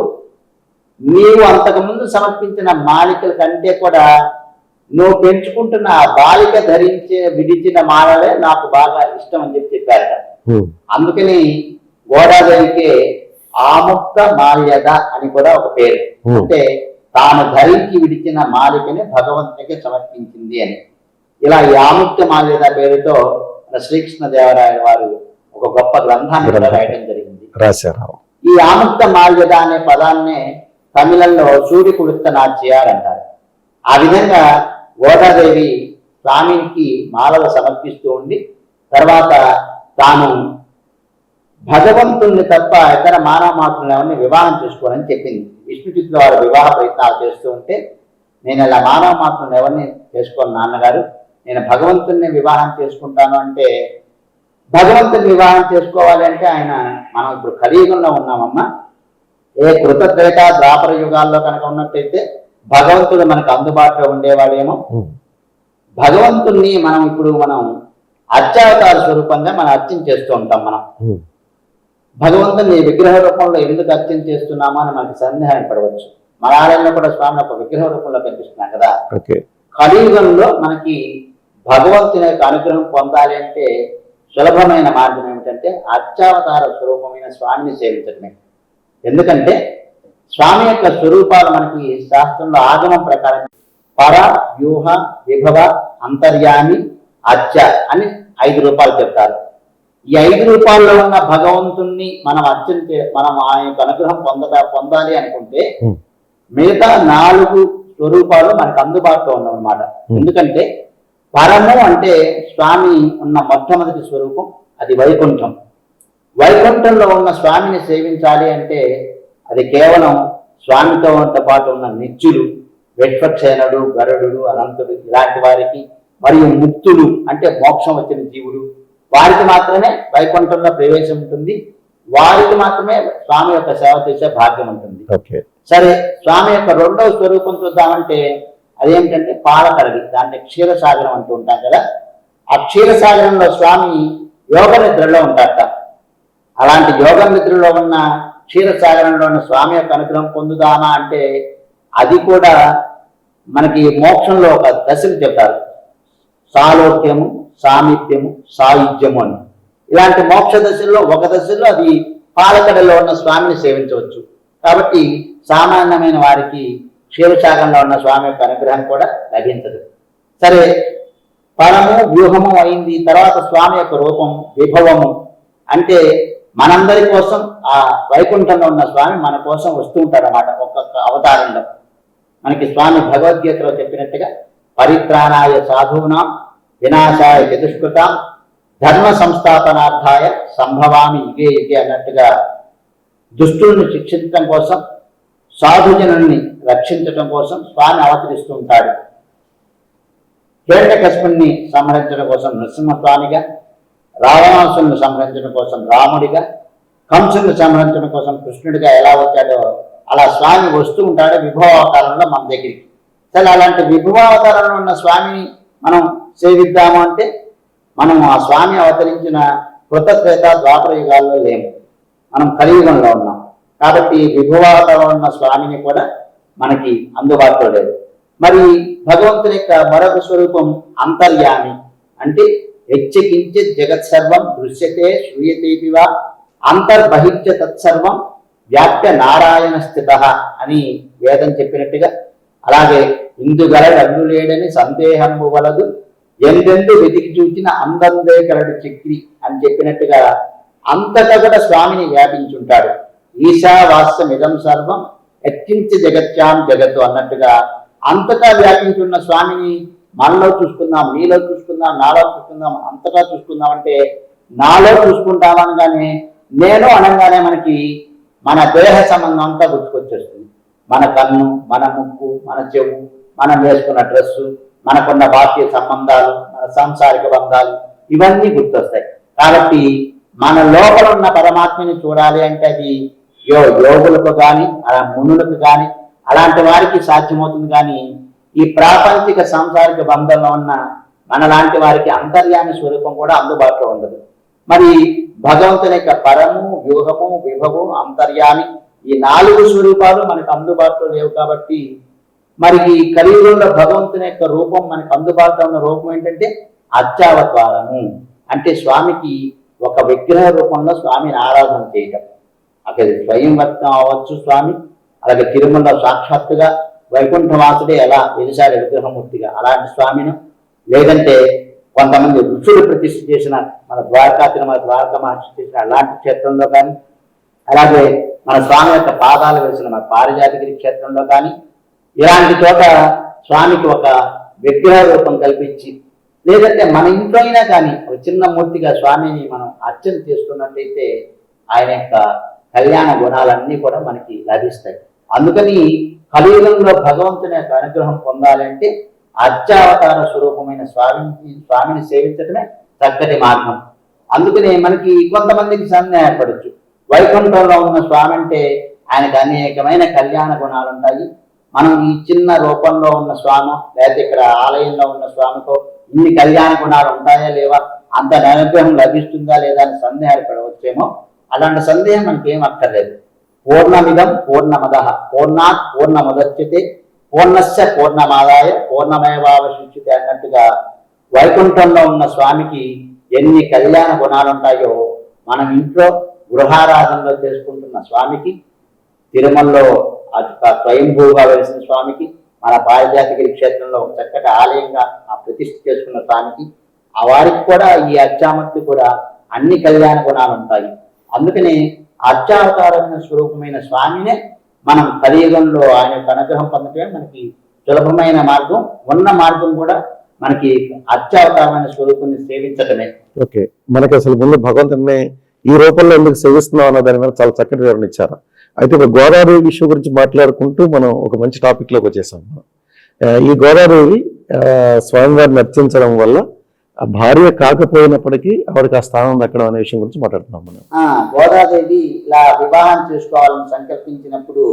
నీవు అంతకుముందు సమర్పించిన మాలికల కంటే కూడా నువ్వు పెంచుకుంటున్న ఆ బాలిక విడిచిన మాలలే నాకు బాగా ఇష్టం అని చెప్పారట. అందుకని గోదాదేవికి ఆముక్త మాల్యద అని కూడా ఒక పేరు. అంటే తాను ధరించి విడిచిన మాలికని భగవంతునికి సమర్పించింది అని. ఇలా ఈ ఆముక్త మాల్యద పేరుతో శ్రీకృష్ణదేవరాయల వారు ఒక గొప్ప గ్రంథాన్ని రాయడం జరిగింది. ఈ ఆముక్త మాల్యద అనే పదాన్నే తమిళంలో సూర్య కుడుత్త నాట్యాలు అంటారు. ఆ విధంగా గోదాదేవి స్వామికి మాలలు సమర్పిస్తూ ఉండి తర్వాత తాను భగవంతుణ్ణి తప్ప ఇతర మానవ మాత్రులను ఎవరిని వివాహం చేసుకోవాలని చెప్పింది. విష్ణు చిత్తుల వారు వివాహ ప్రయత్నాలు చేస్తూ ఉంటే, నేను ఇలా మానవ మాత్రులను ఎవరిని చేసుకోను నాన్నగారు, నేను భగవంతుణ్ణి వివాహం చేసుకుంటాను అంటే, భగవంతుని వివాహం చేసుకోవాలి అంటే ఆయన మనం ఇప్పుడు కలియుగంలో ఉన్నామమ్మా. ఏ కృతత్రేత ద్వాపర యుగాల్లో కనుక ఉన్నట్టయితే భగవంతుడు మనకు అందుబాటులో ఉండేవాడేమో. భగవంతుణ్ణి మనం అర్చావతార స్వరూపంగా మనం అర్చన చేస్తూ ఉంటాం. మనం భగవంతుని విగ్రహ రూపంలో ఎందుకు అర్చన చేస్తున్నామో అని మనకి సందేహం పడవచ్చు. మన ఆలయంలో కూడా స్వామి ఒక విగ్రహ రూపంలో కనిపిస్తున్నాం కదా. కలియుగంలో మనకి భగవంతుని యొక్క అనుగ్రహం పొందాలి అంటే సులభమైన మార్గం ఏమిటంటే అర్చావతార స్వరూపమైన స్వామిని సేవించడమే. ఎందుకంటే స్వామి యొక్క స్వరూపాలు మనకి శాస్త్రంలో ఆగమం ప్రకారం పర, వ్యూహ, విభవ, అంతర్యామి, అర్చ అని 5 రూపాలు చెప్తారు. ఈ 5 రూపాల్లో ఉన్న భగవంతుణ్ణి మనం మనం ఆ యొక్క అనుగ్రహం పొందాలి అనుకుంటే మిగతా 4 స్వరూపాలు మనకు అందుబాటులో ఉన్నమాట. ఎందుకంటే పరము అంటే స్వామి ఉన్న మొట్టమొదటి స్వరూపం, అది వైకుంఠం. వైకుంఠంలో ఉన్న స్వామిని సేవించాలి అంటే అది కేవలం స్వామితో పాటు ఉన్న నిత్యులు, వెట్పక్షేనుడు, గరుడు, అనంతుడు ఇలాంటి వారికి, మరియు ముక్తులు అంటే మోక్షం వచ్చిన జీవులు, వారికి మాత్రమే వైకుంఠంలో ప్రవేశం ఉంటుంది. వారికి మాత్రమే స్వామి యొక్క సేవ చేసే భాగ్యం ఉంటుంది. సరే, స్వామి యొక్క 2వ స్వరూపం చూద్దామంటే అదేంటంటే పాలకడలి, దాంట్లో క్షీరసాగరం అంటూ ఉంటాం కదా. ఆ క్షీరసాగరంలో స్వామి యోగ నిద్రలో ఉంటారట. అలాంటి యోగ నిద్రలో ఉన్న క్షీరసాగరంలో ఉన్న స్వామి యొక్క అనుగ్రహం పొందుదామా అంటే అది కూడా మనకి మోక్షంలో ఒక దశలు చెప్తారు. సాలోక్యము, సామీప్యము, సాయుధ్యము అని. ఇలాంటి మోక్ష దశల్లో ఒక దశలో అది పాలకడలో ఉన్న స్వామిని సేవించవచ్చు. కాబట్టి సామాన్యమైన వారికి క్షీరసాగరంలో ఉన్న స్వామి యొక్క అనుగ్రహం కూడా లభించదు. సరే, పరము, వ్యూహము అయింది. తర్వాత స్వామి యొక్క రూపం విభవము అంటే మనందరి కోసం ఆ వైకుంఠంలో ఉన్న స్వామి మన కోసం వస్తూ ఉంటాడు అన్నమాట. ఒక్కొక్క అవతారంలో మనకి స్వామి భగవద్గీతలో చెప్పినట్టుగా పరిత్రాణాయ సాధూనాం వినాశాయ చతుష్కృతాం ధర్మ సంస్థాపనార్థాయ సంభవామి యుగే యుగే అన్నట్టుగా దుష్టులను శిక్షించడం కోసం, సాధుజనుల్ని రక్షించడం కోసం స్వామి అవతరిస్తూ ఉంటాడు. హిరణ్యకశిపుణ్ణి సంహరించడం కోసం నృసింహస్వామిగా, రావణాసురుని సంహరించడం కోసం రాముడిగా, కంసుని సంహరించడం కోసం కృష్ణుడిగా ఎలా వచ్చాడో అలా స్వామి వస్తూ ఉంటాడు విభవావతారంలో మన దగ్గరికి. సరే, అలాంటి విభవావతారంలో ఉన్న స్వామిని మనం సేవిద్దాము అంటే మనం ఆ స్వామి అవతరించిన కృతత్రేత ద్వాపర యుగాల్లో లేము, మనం కలియుగంలో ఉన్నాం. కాబట్టి విభవావతారంలో ఉన్న స్వామిని కూడా మనకి అందుబాటులో లేదు. మరి భగవంతుని యొక్క మరొక స్వరూపం అంతర్యామి అంటే యచ్చకించిత్ జగత్సర్వం దృశ్యతే శ్రూయతేపి వా అంతర్బహిష్య తత్సర్వం వ్యాప్య నారాయణ స్థిత అని వేదం చెప్పినట్టుగా, అలాగే ఇందుగల అన్ను లేడని సందేహము వలదు, ఎందెందు వెతికి చూచిన అందందే కలడు చక్రి అని చెప్పినట్టుగా అంతటా కూడా స్వామిని వ్యాపించుంటాడు. ఈశావాస్యం ఇదం సర్వం యత్కించ జగత్యాం జగత్తు అన్నట్టుగా అంతటా వ్యాపించున్న స్వామిని మనలో చూసుకుందాం, నీలో చూసుకుందాం, నాలో చూసుకుందాం, అంతటా చూసుకుందాం అంటే నాలో చూసుకుంటామనగానే నేను అనగానే మనకి మన దేహ సంబంధం అంతా గుర్తుకొచ్చేస్తుంది. మన కన్ను, మన ముక్కు, మన చెవు, మనం వేసుకున్న డ్రెస్సు, మనకున్న బాహ్య సంబంధాలు, మన సాంసారిక బంధాలు ఇవన్నీ గుర్తొస్తాయి. కాబట్టి మన లోపల ఉన్న పరమాత్మని చూడాలి అంటే అది యోగులకు కానీ అలా మునులకు కానీ అలాంటి వారికి సాధ్యమవుతుంది. కానీ ఈ ప్రాపంచిక సాంసారిక బంధంలో ఉన్న మనలాంటి వారికి అంతర్యామి స్వరూపం కూడా అందుబాటులో ఉండదు. మరి భగవంతుని యొక్క పరము, వ్యూహము, విభవు, అంతర్యామి ఈ 4 స్వరూపాలు మనకు అందుబాటులో లేవు. కాబట్టి మరి ఈ కలియుగంలో భగవంతుని యొక్క రూపం మనకు అందుబాటులో ఉన్న రూపం ఏంటంటే అర్చావతారము. అంటే స్వామికి ఒక విగ్రహ రూపంలో స్వామిని ఆరాధన చేయటం. అక్కడ స్వయం వ్యక్తం అవ్వచ్చు స్వామి, అలాగే తిరుమలలో సాక్షాత్తుగా వైకుంఠవాసుడే ఎలా వెలిసారి విగ్రహమూర్తిగా అలాంటి స్వామిను, లేదంటే కొంతమంది ఋషులు ప్రతిష్ఠ చేసిన మన తిరుమల ద్వారకా మహర్షి చేసిన అలాంటి క్షేత్రంలో కానీ, అలాగే మన స్వామి యొక్క పాదాలు వేసిన మన పారిజాతగిరి క్షేత్రంలో కానీ ఇలాంటి చోట స్వామికి ఒక విగ్రహ రూపం కల్పించి, లేదంటే మన ఇంట్లో అయినా కానీ ఒక చిన్న మూర్తిగా స్వామిని మనం అర్చన చేస్తున్నట్టయితే ఆయన యొక్క కళ్యాణ గుణాలన్నీ కూడా మనకి లభిస్తాయి. అందుకని కలియుగంలో భగవంతుని యొక్క అనుగ్రహం పొందాలంటే అర్చావతార స్వరూపమైన స్వామిని సేవించడమే చక్కటి మార్గం. అందుకనే మనకి కొంతమందికి సందేహం ఏర్పడచ్చు, వైకుంఠంలో ఉన్న స్వామి అంటే ఆయనకు అనేకమైన కళ్యాణ గుణాలు ఉంటాయి, మనం ఈ చిన్న రూపంలో ఉన్న స్వామి లేకపోతే ఇక్కడ ఆలయంలో ఉన్న స్వామితో ఇన్ని కళ్యాణ గుణాలు ఉంటాయా లేవా, అంత అనుగ్రహం లభిస్తుందా లేదా అని సందేహాలు పడవచ్చేమో. అలాంటి సందేహం మనకేం అక్కర్లేదు. పూర్ణమిదం పూర్ణమదః పూర్ణాత్ పూర్ణముదచ్యతే పూర్ణస్య పూర్ణమాదాయ పూర్ణమేవావశిష్యతే అన్నట్టుగా వైకుంఠంలో ఉన్న స్వామికి ఎన్ని కళ్యాణ గుణాలు ఉంటాయో మనం ఇంట్లో గృహారాధనలో చేసుకుంటున్న స్వామికి, తిరుమలలో స్వయంభూగా వెలిసిన స్వామికి, మన పారిజాతగిరి క్షేత్రంలో చక్కటి ఆలయంగా ప్రతిష్ఠ చేసుకున్న స్వామికి, ఆ వారికి కూడా ఈ అర్చామూర్తి కూడా అన్ని కళ్యాణ గుణాలు ఉంటాయి. అందుకని అర్చావతారమైన స్వరూపమైన స్వామినే మనం కలియుగంలో ఆయన యొక్క అనుగ్రహం పొందటమే మనకి సులభమైన మార్గం. ఉన్న మార్గం కూడా మనకి అర్చావతారమైన స్వరూపాన్ని సేవించటమే. ఓకే, మనకి అసలు ముందు భగవంతుడిని ఈ రూపంలో ఎందుకు సేవిస్తున్నాం అన్న దాని మీద చాలా చక్కటి వివరణ ఇచ్చారు. అయితే ఇప్పుడు గోదాదేవి విషయం గురించి మాట్లాడుకుంటూ మనం ఒక మంచి టాపిక్ లోకి వచ్చేసాం. ఈ గోదాదేవి స్వామివారిని అర్చించడం వల్ల ఆ భార్య కాకపోయినప్పటికీ ఆవిడకి ఆ స్థానం దక్కడం అనే విషయం గురించి మాట్లాడుతున్నాం మనం. గోదాదేవి ఇలా వివాహం చేసుకోవాలని సంకల్పించినప్పుడు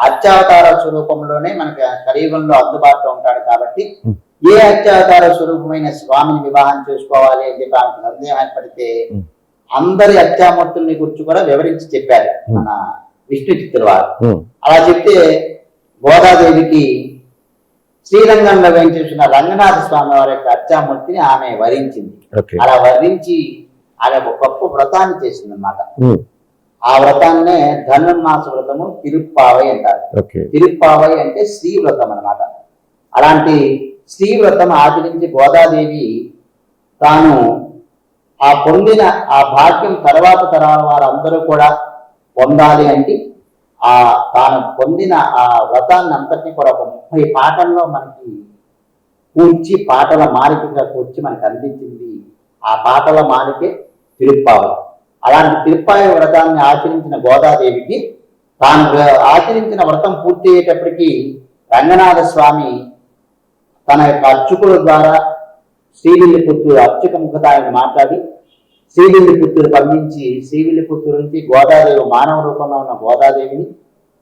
అర్చావతార స్వరూపంలోనే మనకి కలియుగంలో అందుబాటులో ఉంటాడు. కాబట్టి ఏ అర్చావతార స్వరూపమైన స్వామిని వివాహం చేసుకోవాలి అని చెప్పి ఆమెకు సందేహం ఏర్పడితే అందరి అర్చామూర్తుల్ని గురించి కూడా వివరించి చెప్పారు మన విష్ణు చిత్తుల వారు. అలా చెప్తే గోదాదేవికి శ్రీరంగంలో వేయించేసిన రంగనాథ స్వామి వారి యొక్క అర్చామూర్తిని ఆమె వరించింది. అలా వరించి ఆమె ఒక గొప్ప వ్రతాన్ని చేసింది అన్నమాట. ఆ వ్రతాన్నే ధనుర్మాస వ్రతము తిరుప్పావై అంటారు. తిరుప్పావై అంటే శ్రీ వ్రతం అన్నమాట. అలాంటి శ్రీ వ్రతం ఆచరించి గోదాదేవి తాను ఆ పొందిన ఆ భాగ్యం తర్వాత తరాల వారందరూ కూడా పొందాలి అంటే తాను పొందిన ఆ వ్రతాన్ని అంతటినీ కూడా ఒక 30 పాటల్లో మనకి కూర్చి పాటల మాలికగా కూర్చి మనకు అందించింది. ఆ పాటల మాలికే తిరుప్పావై. అలాంటి తిరుప్పావై వ్రతాన్ని ఆచరించిన గోదాదేవికి తాను ఆచరించిన వ్రతం పూర్తి అయ్యేటప్పటికీ రంగనాథ స్వామి తన యొక్క అర్చకుల ద్వారా శ్రీవిల్లిపుత్తూరు అర్చక ముఖత ఆయన మాట్లాడి శ్రీవిల్లిపుత్తూరు పంపించి శ్రీవిల్లిపుత్తూరు నుంచి గోదాదేవి మానవ రూపంలో ఉన్న గోదాదేవిని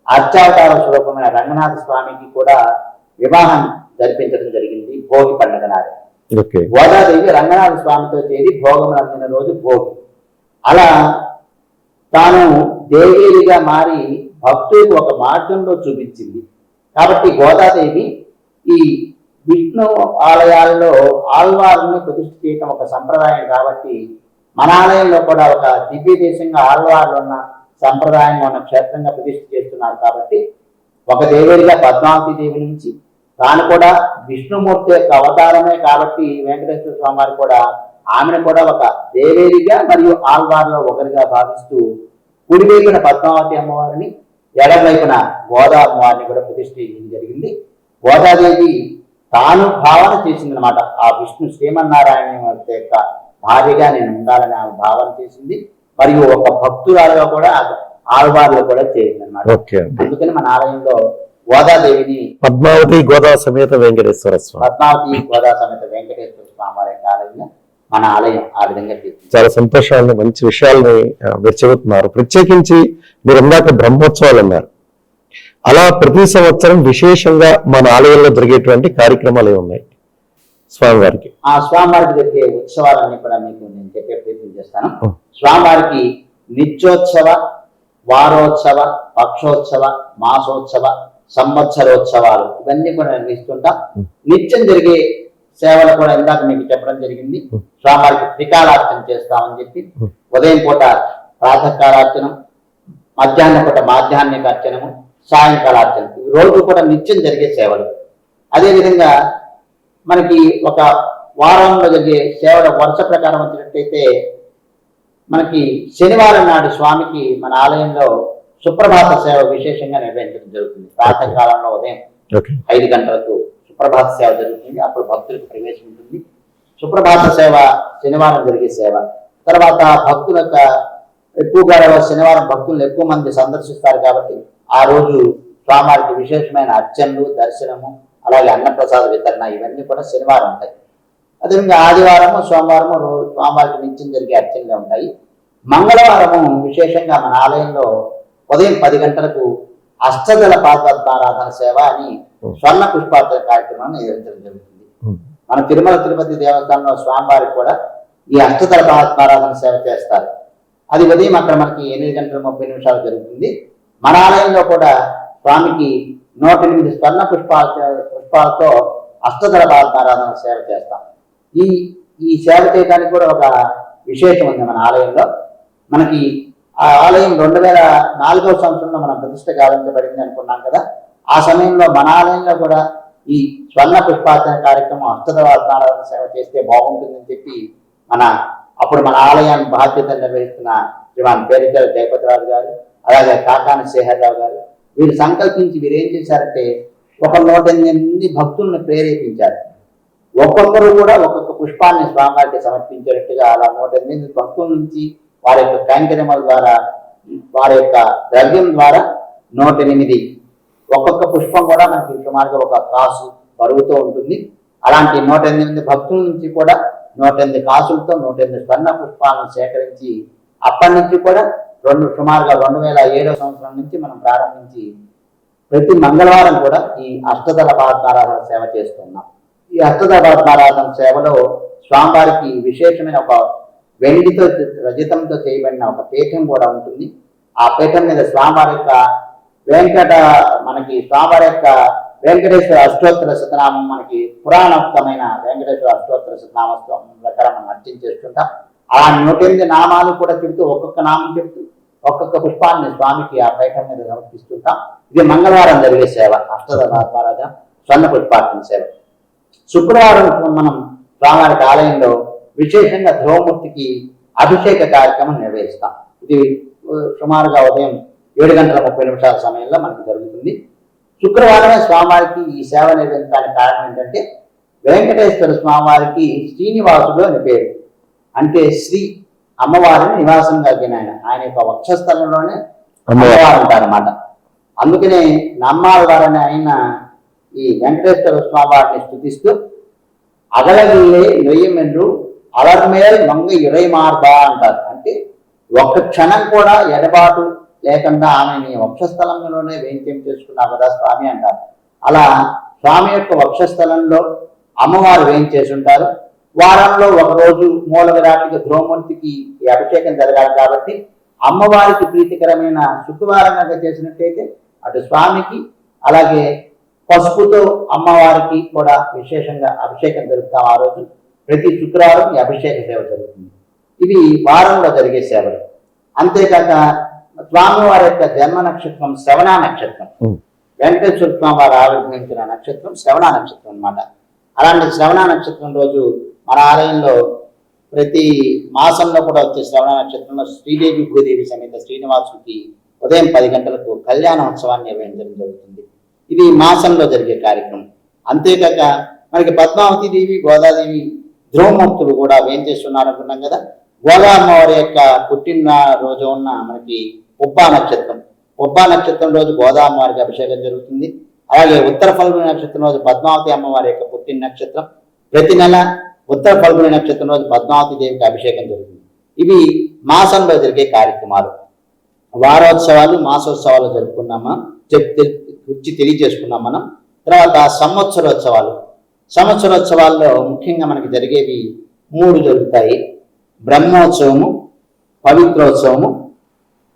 అర్చావతార స్వరూపమైన రంగనాథ స్వామికి కూడా వివాహం జరిపించడం జరిగింది భోగి పండుగ నాడు. గోదాదేవి రంగనాథ స్వామితో చేరి భోగములు అందిన రోజు భోగి. అలా తాను దేవేరిగా మారి భక్తులకు ఒక మార్గంలో చూపించింది. కాబట్టి గోదాదేవి ఈ విష్ణు ఆలయాల్లో ఆళ్వార్లను ప్రతిష్ఠ చేయటం ఒక సంప్రదాయం కాబట్టి మన ఆలయంలో కూడా ఒక దివ్య దేశంగా ఆళ్వార్లు ఉన్న సంప్రదాయంగా ఉన్న క్షేత్రంగా ప్రతిష్ఠ చేస్తున్నారు కాబట్టి ఒక దేవేడిగా పద్మావతి దేవి నుంచి తాను కూడా విష్ణుమూర్తి యొక్క అవతారమే కాబట్టి వెంకటేశ్వర స్వామి వారు కూడా ఆమెను కూడా ఒక దేవేడిగా మరియు ఆళ్వార్లో ఒకరిగా భావిస్తూ కుడివైపున పద్మావతి అమ్మవారిని ఎడమవైపున గోదా అమ్మవారిని కూడా ప్రతిష్ఠ చేయడం జరిగింది. గోదాదేవి తాను భావన చేసిందనమాట. ఆ విష్ణు శ్రీమన్నారాయణ యొక్క భార్యగా నేను ఉండాలని ఆమె భావన చేసింది. మరియు ఒక భక్తురాలుగా కూడా ఆళ్వార్లు కూడా చేసింది అనమాట. అందుకని మన ఆలయంలో గోదాదేవిని పద్మావతి గోదా సమేత వెంకటేశ్వర స్వామి వారి యొక్క ఆలయంగా మన ఆలయం ఆ విధంగా చేసింది. చాలా సంతోషాలను మంచి విషయాలని మీరు చెబుతున్నారు. ప్రత్యేకించి మీరు ఇందాక బ్రహ్మోత్సవాలు అన్నారు. అలా ప్రతి సంవత్సరం విశేషంగా మన ఆలయంలో జరిగేటువంటి కార్యక్రమాలు ఏమున్నాయి స్వామివారికి? ఆ స్వామివారికి జరిగే ఉత్సవాలన్నీ కూడా మీకు నేను చెప్పే ప్రయత్నం చేస్తాను. స్వామివారికి నిత్యోత్సవ, వారోత్సవ, పక్షోత్సవ, మాసోత్సవ, సంవత్సరోత్సవాలు ఇవన్నీ కూడా నిర్వహిస్తుంటాం. నిత్యం జరిగే సేవలు కూడా ఇందాక మీకు చెప్పడం జరిగింది. స్వామివారికి త్రికాలార్చన చేస్తామని చెప్పి ఉదయం పూట ప్రాతకాలార్చనం, మధ్యాహ్న పూట మాధ్యాహ్నిక అర్చనము, సాయంకాలార్చన ఈ రోజు కూడా నిత్యం జరిగే సేవలు. అదేవిధంగా మనకి ఒక వారంలో జరిగే సేవల వరుస ప్రకారం వచ్చినట్టయితే మనకి శనివారం నాడు స్వామికి మన ఆలయంలో సుప్రభాత సేవ విశేషంగా నిర్వహించడం జరుగుతుంది. ప్రాతకాలంలో ఉదయం 5 గంటలకు సుప్రభాత సేవ జరుగుతుంది. అప్పుడు భక్తులకు ప్రవేశం ఉంటుంది. సుప్రభాత సేవ శనివారం జరిగే సేవ. తర్వాత భక్తుల యొక్క ఎక్కువగా శనివారం భక్తులను ఎక్కువ మంది సందర్శిస్తారు కాబట్టి ఆ రోజు స్వామివారికి విశేషమైన అర్చనలు, దర్శనము, అలాగే అన్నప్రసాద వితరణ ఇవన్నీ కూడా శనివారం ఉంటాయి. అదేవిధంగా ఆదివారము, సోమవారము స్వామివారికి నిత్యం జరిగే అర్చనలు ఉంటాయి. మంగళవారము విశేషంగా మన ఆలయంలో ఉదయం 10 గంటలకు అష్టదళ పాదపద్మారాధన సేవ అని స్వర్ణ పుష్పార్చన కార్యక్రమాన్ని నిర్వహించడం జరుగుతుంది. మన తిరుమల తిరుపతి దేవస్థానంలో స్వామివారికి కూడా ఈ అష్టదళ పాదపద్మారాధన సేవ చేస్తారు. అది ఉదయం అక్కడ మనకి 8:30 జరుగుతుంది. మన ఆలయంలో కూడా స్వామికి 108 స్వర్ణ పుష్పాలతో అష్టదళ పాదపద్మారాధన సేవ చేస్తాం. ఈ సేవ చేయడానికి కూడా ఒక విశేషం ఉంది మన ఆలయంలో. మనకి ఆ ఆలయం 2004వ సంవత్సరంలో మనం ప్రతిష్ట గావించబడింది అనుకున్నాం కదా. ఆ సమయంలో మన ఆలయంలో కూడా ఈ స్వర్ణ పుష్పార్చన కార్యక్రమం అష్టదళ పాదపద్మారాధన సేవ చేస్తే బాగుంటుందని చెప్పి అప్పుడు మన ఆలయాన్ని బాధ్యత నిర్వహిస్తున్న శ్రీమాన్ పేరికల జయపతిరాజు గారు, అలాగే కాకాని శేఖరరావు గారు వీరు సంకల్పించి వీరేం చేశారంటే ఒక 108 భక్తులను ప్రేరేపించారు. ఒక్కొక్కరు కూడా ఒక్కొక్క పుష్పాన్ని స్వామివారికి సమర్పించేటట్టుగా అలా 108 భక్తుల నుంచి వారి యొక్క కైంకర్యముల ద్వారా, వారి యొక్క ద్రవ్యం ద్వారా 108 ఒక్కొక్క పుష్పం కూడా మనకి సుమారుగా ఒక కాసు బరువుతో ఉంటుంది. అలాంటి 108 భక్తుల నుంచి కూడా 108 కాసులతో 108 స్వర్ణ పుష్పాలను సేకరించి అప్పటి నుంచి కూడా సుమారుగా 2007వ సంవత్సరం నుంచి మనం ప్రారంభించి ప్రతి మంగళవారం కూడా ఈ అష్టదళ పాదపద్మారాధన సేవ చేస్తున్నాం. ఈ అష్టదళ పాదపద్మారాధన సేవలో స్వామివారికి విశేషమైన ఒక వెండితో రజతంతో చేయబడిన ఒక పీఠం కూడా ఉంటుంది. ఆ పీఠం మీద స్వామివారి యొక్క వెంకటేశ్వర అష్టోత్తర శతనామం మనకి పురాణోక్తమైన వెంకటేశ్వర అష్టోత్తర శతనామం ప్రకారం మనం అర్చన చేస్తుంటాం. ఆ 108 నామాలు కూడా చెబుతూ ఒక్కొక్క నామం చెబుతూ ఒక్కొక్క పుష్పాన్ని స్వామికి ఆ పీఠం మీద సమర్పిస్తుంటాం. ఇది మంగళవారం జరిగే సేవ అష్టదళ పాదపద్మారాధన స్వర్ణ పుష్పార్చన సేవ. శుక్రవారం మనం స్వామివారికి ఆలయంలో విశేషంగా ధ్రువమూర్తికి అభిషేక కార్యక్రమం నిర్వహిస్తాం. ఇది సుమారుగా ఉదయం 7:30 సమయంలో మనకు జరుగుతుంది. శుక్రవారమే స్వామివారికి ఈ సేవ నిర్వహించడానికి కారణం ఏంటంటే వెంకటేశ్వర స్వామివారికి శ్రీనివాసుడు అని పేరు. అంటే శ్రీ అమ్మవారిని నివాసంగా ఆయన యొక్క వక్షస్థలంలోనే అమ్మవారు ఉంటారన్నమాట. అందుకనే నమ్మాళ్ళవారని ఆయన ఈ వెంకటేశ్వర స్వామివారిని స్తుతిస్తూ అగలగిల్లే నొయ్యమెన్ను అలర్మేల్ మంగ ఇరైమార్బా అంటారు. అంటే ఒక్క క్షణం కూడా ఎడబాటు లేకుండా ఆమెని వక్షస్థలంలోనే వేంచేం చేసుకున్నావు కదా స్వామి అంటారు. అలా స్వామి యొక్క వక్షస్థలంలో అమ్మవారు వేయించేసి ఉంటారు. వారంలో ఒకరోజు మూల విరాటికి ధ్రువమూర్తికి ఈ అభిషేకం జరగాలి కాబట్టి అమ్మవారికి ప్రీతికరమైన శుక్రవారం కనుక చేసినట్టయితే అటు స్వామికి అలాగే పసుపుతో అమ్మవారికి కూడా విశేషంగా అభిషేకం జరుపుతాం. ఆ రోజు ప్రతి శుక్రవారం ఈ అభిషేక సేవ జరుగుతుంది. ఇవి వారంలో జరిగే సేవలు. అంతేకాక స్వామివారి యొక్క జన్మ నక్షత్రం శ్రవణ నక్షత్రం. వెంకటేశ్వర స్వామి వారు ఆవిర్భవించిన నక్షత్రం శ్రవణ నక్షత్రం అన్నమాట. అలాంటి శ్రవణ నక్షత్రం రోజు మన ఆలయంలో ప్రతి మాసంలో కూడా వచ్చే శ్రవణ నక్షత్రంలో శ్రీదేవి భూదేవి సమేత శ్రీనివాసుడికి ఉదయం 10 గంటలకు కళ్యాణ ఉత్సవాన్ని నిర్వహించడం జరుగుతుంది. ఇది మాసంలో జరిగే కార్యక్రమం. అంతేకాక మనకి పద్మావతి దేవి, గోదాదేవి ధ్రువమూర్తులు కూడా వేంచేస్తున్నారు అనుకున్నాం కదా. గోదా అమ్మవారి యొక్క పుట్టిన రోజు ఉన్న మనకి ఉబ్బా నక్షత్రం. ఉబ్బా నక్షత్రం రోజు గోదా అమ్మవారికి అభిషేకం జరుగుతుంది. అలాగే ఉత్తర ఫల్గుని నక్షత్రం రోజు పద్మావతి అమ్మవారి యొక్క పుట్టిన నక్షత్రం. ప్రతి నెల ఉత్తర ఫల్గుని నక్షత్రం రోజు పద్మావతి దేవికి అభిషేకం జరుగుతుంది. ఇవి మాసంలో జరిగే కార్యక్రమాలు. వారోత్సవాలు, మాసోత్సవాలు జరుపుకున్నామా గురించి తెలియజేసుకున్నాం మనం. తర్వాత సంవత్సరోత్సవాలు. సంవత్సరోత్సవాల్లో ముఖ్యంగా మనకి జరిగేవి 3 జరుగుతాయి. బ్రహ్మోత్సవము, పవిత్రోత్సవము,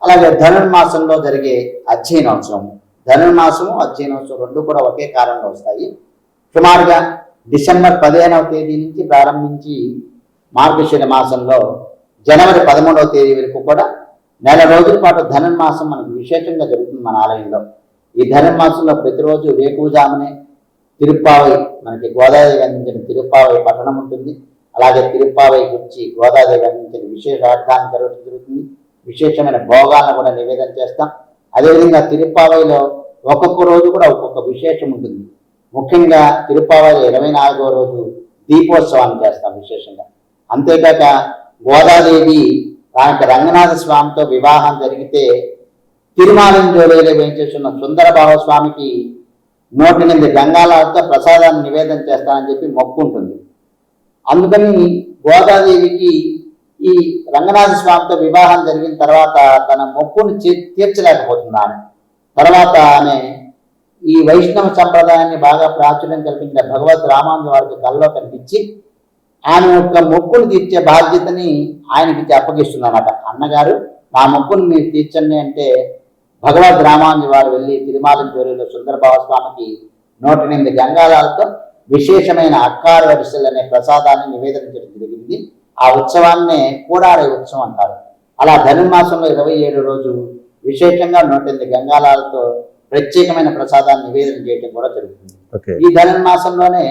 అలాగే ధనుర్మాసంలో జరిగే అధ్యయనోత్సవము. ధనుర్మాసము, అధ్యయనోత్సవం 2 కూడా ఒకే కాలంలో వస్తాయి. సుమారుగా డిసెంబర్ 15వ తేదీ నుంచి ప్రారంభించి మార్గశిర మాసంలో జనవరి 13వ తేదీ వరకు కూడా నెల రోజుల పాటు ధనుర్మాసం మనకు విశేషంగా జరుగుతుంది మన ఆలయంలో. ఈ ధనుర్మాసంలో ప్రతిరోజు వేకువజామునే తిరుప్పావై, మనకి గోదాదేవి అందించిన తిరుప్పావై పట్టణం ఉంటుంది. అలాగే తిరుప్పావై గురించి గోదాదేవి అందించిన విశేష అర్థాన్ని జరుగుతుంది. విశేషమైన భోగాలను కూడా నివేదన చేస్తాం. అదేవిధంగా తిరుప్పావైలో ఒక్కొక్క రోజు కూడా ఒక్కొక్క విశేషం ఉంటుంది. ముఖ్యంగా తిరుప్పావైలో 24వ రోజు దీపోత్సవాన్ని చేస్తాం విశేషంగా. అంతేకాక గోదాదేవి దానికి రంగనాథ స్వామితో వివాహం జరిగితే తిరుమాలంజోలేలో వేయించేస్తున్న సుందరబాహు స్వామికి 108 గంగాలతో ప్రసాదాన్ని నివేదన చేస్తానని చెప్పి మొక్కు ఉంటుంది. అందుకని గోదాదేవికి ఈ రంగనాథ స్వామితో వివాహం జరిగిన తర్వాత తన మొక్కుని తీర్చలేకపోతుంది ఆమె. తర్వాత ఆమె ఈ వైష్ణవ సంప్రదాయాన్ని బాగా ప్రాచుర్యం కల్పించిన భగవద్ రామానుజ వారికి కల్లో కనిపించి ఆమె యొక్క మొక్కును తీర్చే బాధ్యతని ఆయనకి అప్పగిస్తుంది అన్నమాట. అన్నగారు నా మొక్కును మీరు తీర్చండి అంటే భగవద్ రామానుజ వారు వెళ్ళి తిరుమాలంజోలిలో సుందరబాహు స్వామికి 108 గంగాలతో విశేషమైన అక్కార వరిసెలు అనే ప్రసాదాన్ని నివేదించడం జరిగింది. ఆ ఉత్సవాన్నే కూడారే ఉత్సవం అంటారు. అలా ధనుర్మాసంలో 27 రోజు విశేషంగా 108 గంగాలతో ప్రత్యేకమైన ప్రసాదాన్ని నివేదన చేయడం కూడా జరుగుతుంది. ఈ ధనుర్మాసంలోనే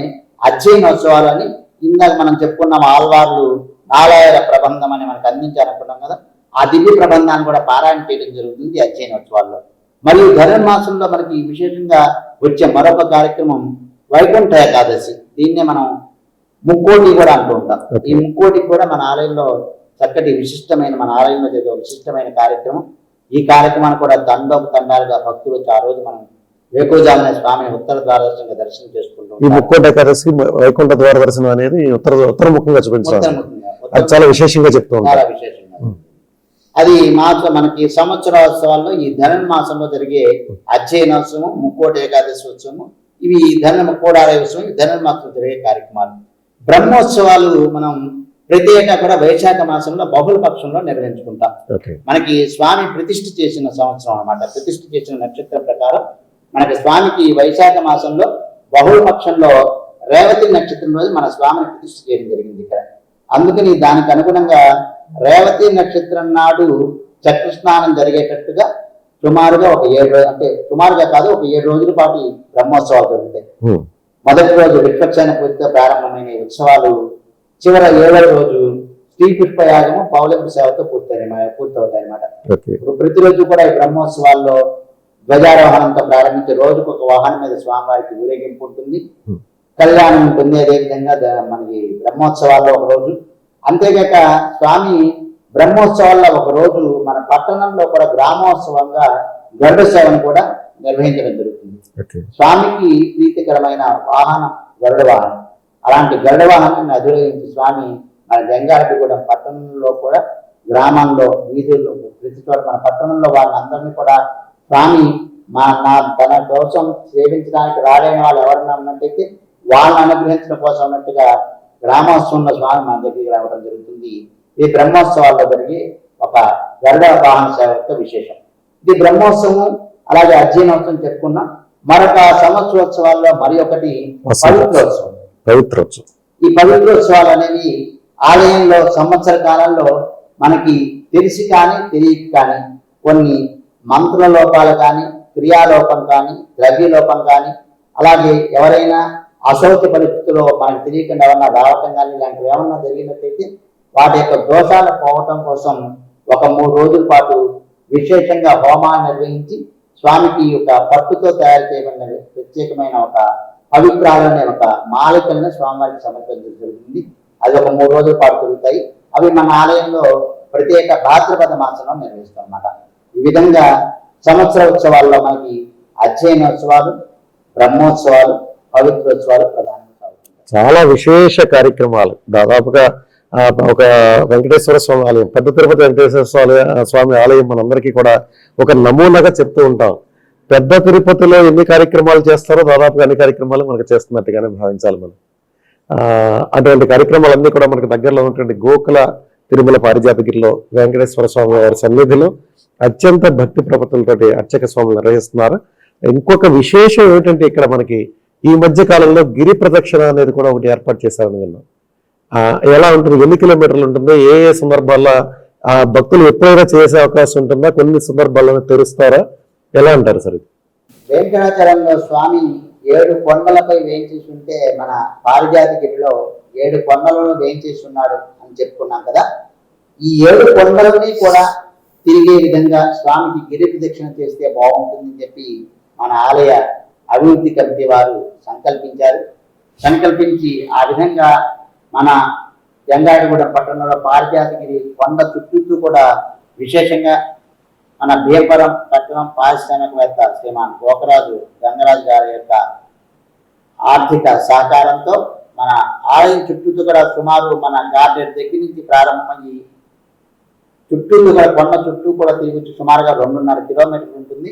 అధ్యయనోత్సవాలు అని ఇందాక మనం చెప్పుకున్నాం. ఆళ్వార్లు నాలాయర ప్రబంధం అని మనకు అందించాలనుకున్నాం కదా. ఆ దివ్య ప్రబంధాన్ని కూడా పారాయణ చేయడం జరుగుతుంది అధ్యయనోత్సవాల్లో. మరియు ధనుర్మాసంలో మనకి విశేషంగా వచ్చే మరొక కార్యక్రమం వైకుంఠ ఏకాదశి. దీన్నే మనం ముక్కోటి కూడా అంటూ ఉంటాం. ఈ ముక్కోటి కూడా మన ఆలయంలో చక్కటి విశిష్టమైన, మన ఆలయంలో జరిగే విశిష్టమైన కార్యక్రమం. ఈ కార్యక్రమాన్ని కూడా తండాలుగా భక్తులు ఆ రోజు మనం వేకువజామున స్వామిని ఉత్తర ద్వారదర్శనంగా దర్శనం చేసుకుంటాం. ఈ ముక్కోటి ఏకాదశి వైకుంఠ ద్వార దర్శనం అనేది ఉత్తరముఖంగా చూపించాలి. అది చాలా విశేషంగా చెప్తూ ఉంటాం. చాలా విశేషంగా అది మనకి సంవత్సరోత్సవాల్లో ఈ ధనుర్మాసంలో జరిగే అధ్యయనోత్సవం, ముక్కోటి ఏకాదశి ఉత్సవం, ఇవి కూడారే ఉత్సవం, ధనుర్మాసం జరిగే కార్యక్రమాలు. బ్రహ్మోత్సవాలు మనం ప్రతి ఏటా కూడా వైశాఖ మాసంలో బహుళ పక్షంలో నిర్వహించుకుంటాం. మనకి స్వామి ప్రతిష్ఠ చేసిన సంవత్సరం అన్నమాట. ప్రతిష్ఠ చేసిన నక్షత్రం ప్రకారం మనకి స్వామికి వైశాఖ మాసంలో బహుళ పక్షంలో రేవతి నక్షత్రం రోజు మన స్వామిని ప్రతిష్ఠ చేయడం జరిగింది ఇక్కడ. అందుకని దానికి అనుగుణంగా రేవతి నక్షత్రం నాడు చక్ర స్నానం జరిగేటట్టుగా సుమారుగా ఒక 7 రోజులు, అంటే సుమారుగా కాదు, ఒక 7 రోజుల పాటు బ్రహ్మోత్సవాలు జరుగుతాయి. మొదటి రోజు విశ్వక్సేన పూజతో ప్రారంభమైన ఉత్సవాలు చివర 7వ రోజు శ్రీ పుష్పయాగము, పౌలింపు సేవతో పూర్తవుతాయి అన్నమాట. ప్రతిరోజు కూడా ఈ బ్రహ్మోత్సవాల్లో ధ్వజారోహణంతో ప్రారంభించి రోజుకు ఒక వాహనం మీద స్వామివారికి ఊరేగింపు ఉంటుంది, కళ్యాణం ఉంటుంది. అదేవిధంగా మనకి బ్రహ్మోత్సవాల్లో ఒక రోజు. అంతేకాక స్వామి బ్రహ్మోత్సవాల్లో ఒక రోజు మన పట్టణంలో కూడా గ్రామోత్సవంగా గరుడ సేవను కూడా నిర్వహించడం జరుగుతుంది. స్వామికి ప్రీతికరమైన వాహనం గరుడ వాహనం. అలాంటి గరుడ వాహనాన్ని అధిరోహించి స్వామి మన జంగారెడ్డిగూడెం పట్టణంలో కూడా, గ్రామంలో, వీధుల్లో, ప్రతి చోట మన పట్టణంలో వాళ్ళందరినీ కూడా స్వామి తన కోసం సేవించడానికి రాలేని వాళ్ళు ఎవరన్నా ఉన్నట్టయితే వాళ్ళని అనుగ్రహించడం కోసం అన్నట్టుగా గ్రామోత్సవంలో స్వామి మన దగ్గరికి రావడం జరుగుతుంది. ఈ బ్రహ్మోత్సవాల్లో జరిగి ఒక గరుడ వాహన సేవ యొక్క విశేషం. ఇది బ్రహ్మోత్సవం. అలాగే అధ్యయనోత్సవం చెప్పుకున్నాం. మరొక సంవత్సరోత్సవాల్లో మరి ఒకటి పవిత్రోత్సవం. పవిత్రోత్సవం. ఈ పవిత్రోత్సవాలు అనేవి ఆలయంలో సంవత్సర కాలంలో మనకి తెలిసి కానీ తెలియక కానీ కొన్ని మంత్ర లోపాలు కానీ, క్రియాలోపం కానీ, ద్రవ్యలోపం కానీ, అలాగే ఎవరైనా అశౌచ పరిస్థితుల్లో మనకు తెలియకుండా ఏమన్నా రావటం కానీ ఇలాంటివి ఏమన్నా జరిగినట్లయితే వాటి యొక్క దోషాలు పోవటం కోసం ఒక 3 రోజుల పాటు విశేషంగా హోమాన్ని నిర్వహించి స్వామికి ఒక పట్టుతో తయారు చేయబడిన ప్రత్యేకమైన ఒక పవిత్రాలనే ఒక మాలికలను స్వామివారికి సమర్పించడం జరుగుతుంది. అది ఒక 3 రోజుల పాటు జరుగుతాయి. అవి మన ఆలయంలో ప్రత్యేక భాద్రపద మాసంలో నిర్వహిస్తాం అన్నమాట. ఈ విధంగా సంవత్సర ఉత్సవాల్లో మనకి అధ్యయనోత్సవాలు, బ్రహ్మోత్సవాలు, పవిత్రోత్సవాలు ప్రధానంగా సాగుతుంటాయి. చాలా విశేష కార్యక్రమాలు. దాదాపుగా ఒక వెంకటేశ్వర స్వామి ఆలయం, పెద్ద తిరుపతి వెంకటేశ్వర స్వామి ఆలయం మనందరికీ కూడా ఒక నమూనాగా చెప్తూ ఉంటాం. పెద్ద తిరుపతిలో ఎన్ని కార్యక్రమాలు చేస్తారో దాదాపుగా అన్ని కార్యక్రమాలు మనకు చేస్తున్నట్టుగానే భావించాలి మనం. అటువంటి కార్యక్రమాలన్నీ కూడా మనకు దగ్గరలో ఉన్నటువంటి గోకుల తిరుమల పారిజాతగిరిలో వెంకటేశ్వర స్వామి వారి సన్నిధిలో అత్యంత భక్తి ప్రపత్తులతోటి అర్చక స్వాములు నిర్వహిస్తున్నారు. ఇంకొక విశేషం ఏమిటంటే ఇక్కడ మనకి ఈ మధ్య కాలంలో గిరి ప్రదక్షిణ అనేది కూడా ఒకటి ఏర్పాటు చేశారని విన్నాం. ఎలా ఉంటుంది, ఎన్ని కిలోమీటర్లు ఉంటుంది, ఏ ఏ సందర్భాల్లో భక్తులు ఎప్పుడైనా చేసే అవకాశం ఉంటుందా, కొన్ని సందర్భాల్లో తెరుస్తారా, ఎలా అంటారు సార్? వెంకటాచలంలో స్వామి 7 కొండలపై వేయించేసి ఉంటే మన పారిజాతగిరిలో 7 కొండలను వేయించేసి ఉన్నాడు అని చెప్పుకున్నాం కదా. ఈ 7 కొండలని కూడా తిరిగే విధంగా స్వామికి గిరి ప్రదక్షిణ చేస్తే బాగుంటుందని చెప్పి మన ఆలయ అభివృద్ధి కమిటీ వారు సంకల్పించి ఆ విధంగా మన జంగాడిగూడెం పట్టణంలో పారిజాతగిరి కొండ చుట్టూ కూడా విశేషంగా మన భీమవరం పట్టణం పారిశ్రామికవేత్త శ్రీమాన్ గోకరాజు గంగరాజు గారి యొక్క ఆర్థిక సహకారంతో మన ఆలయం చుట్టూ కూడా సుమారు మన గార్డెన్ దగ్గర నుంచి ప్రారంభమయ్యి చుట్టూ కూడా కొండ చుట్టూ కూడా తిరిగి సుమారుగా 2.5 కిలోమీటర్లు ఉంటుంది.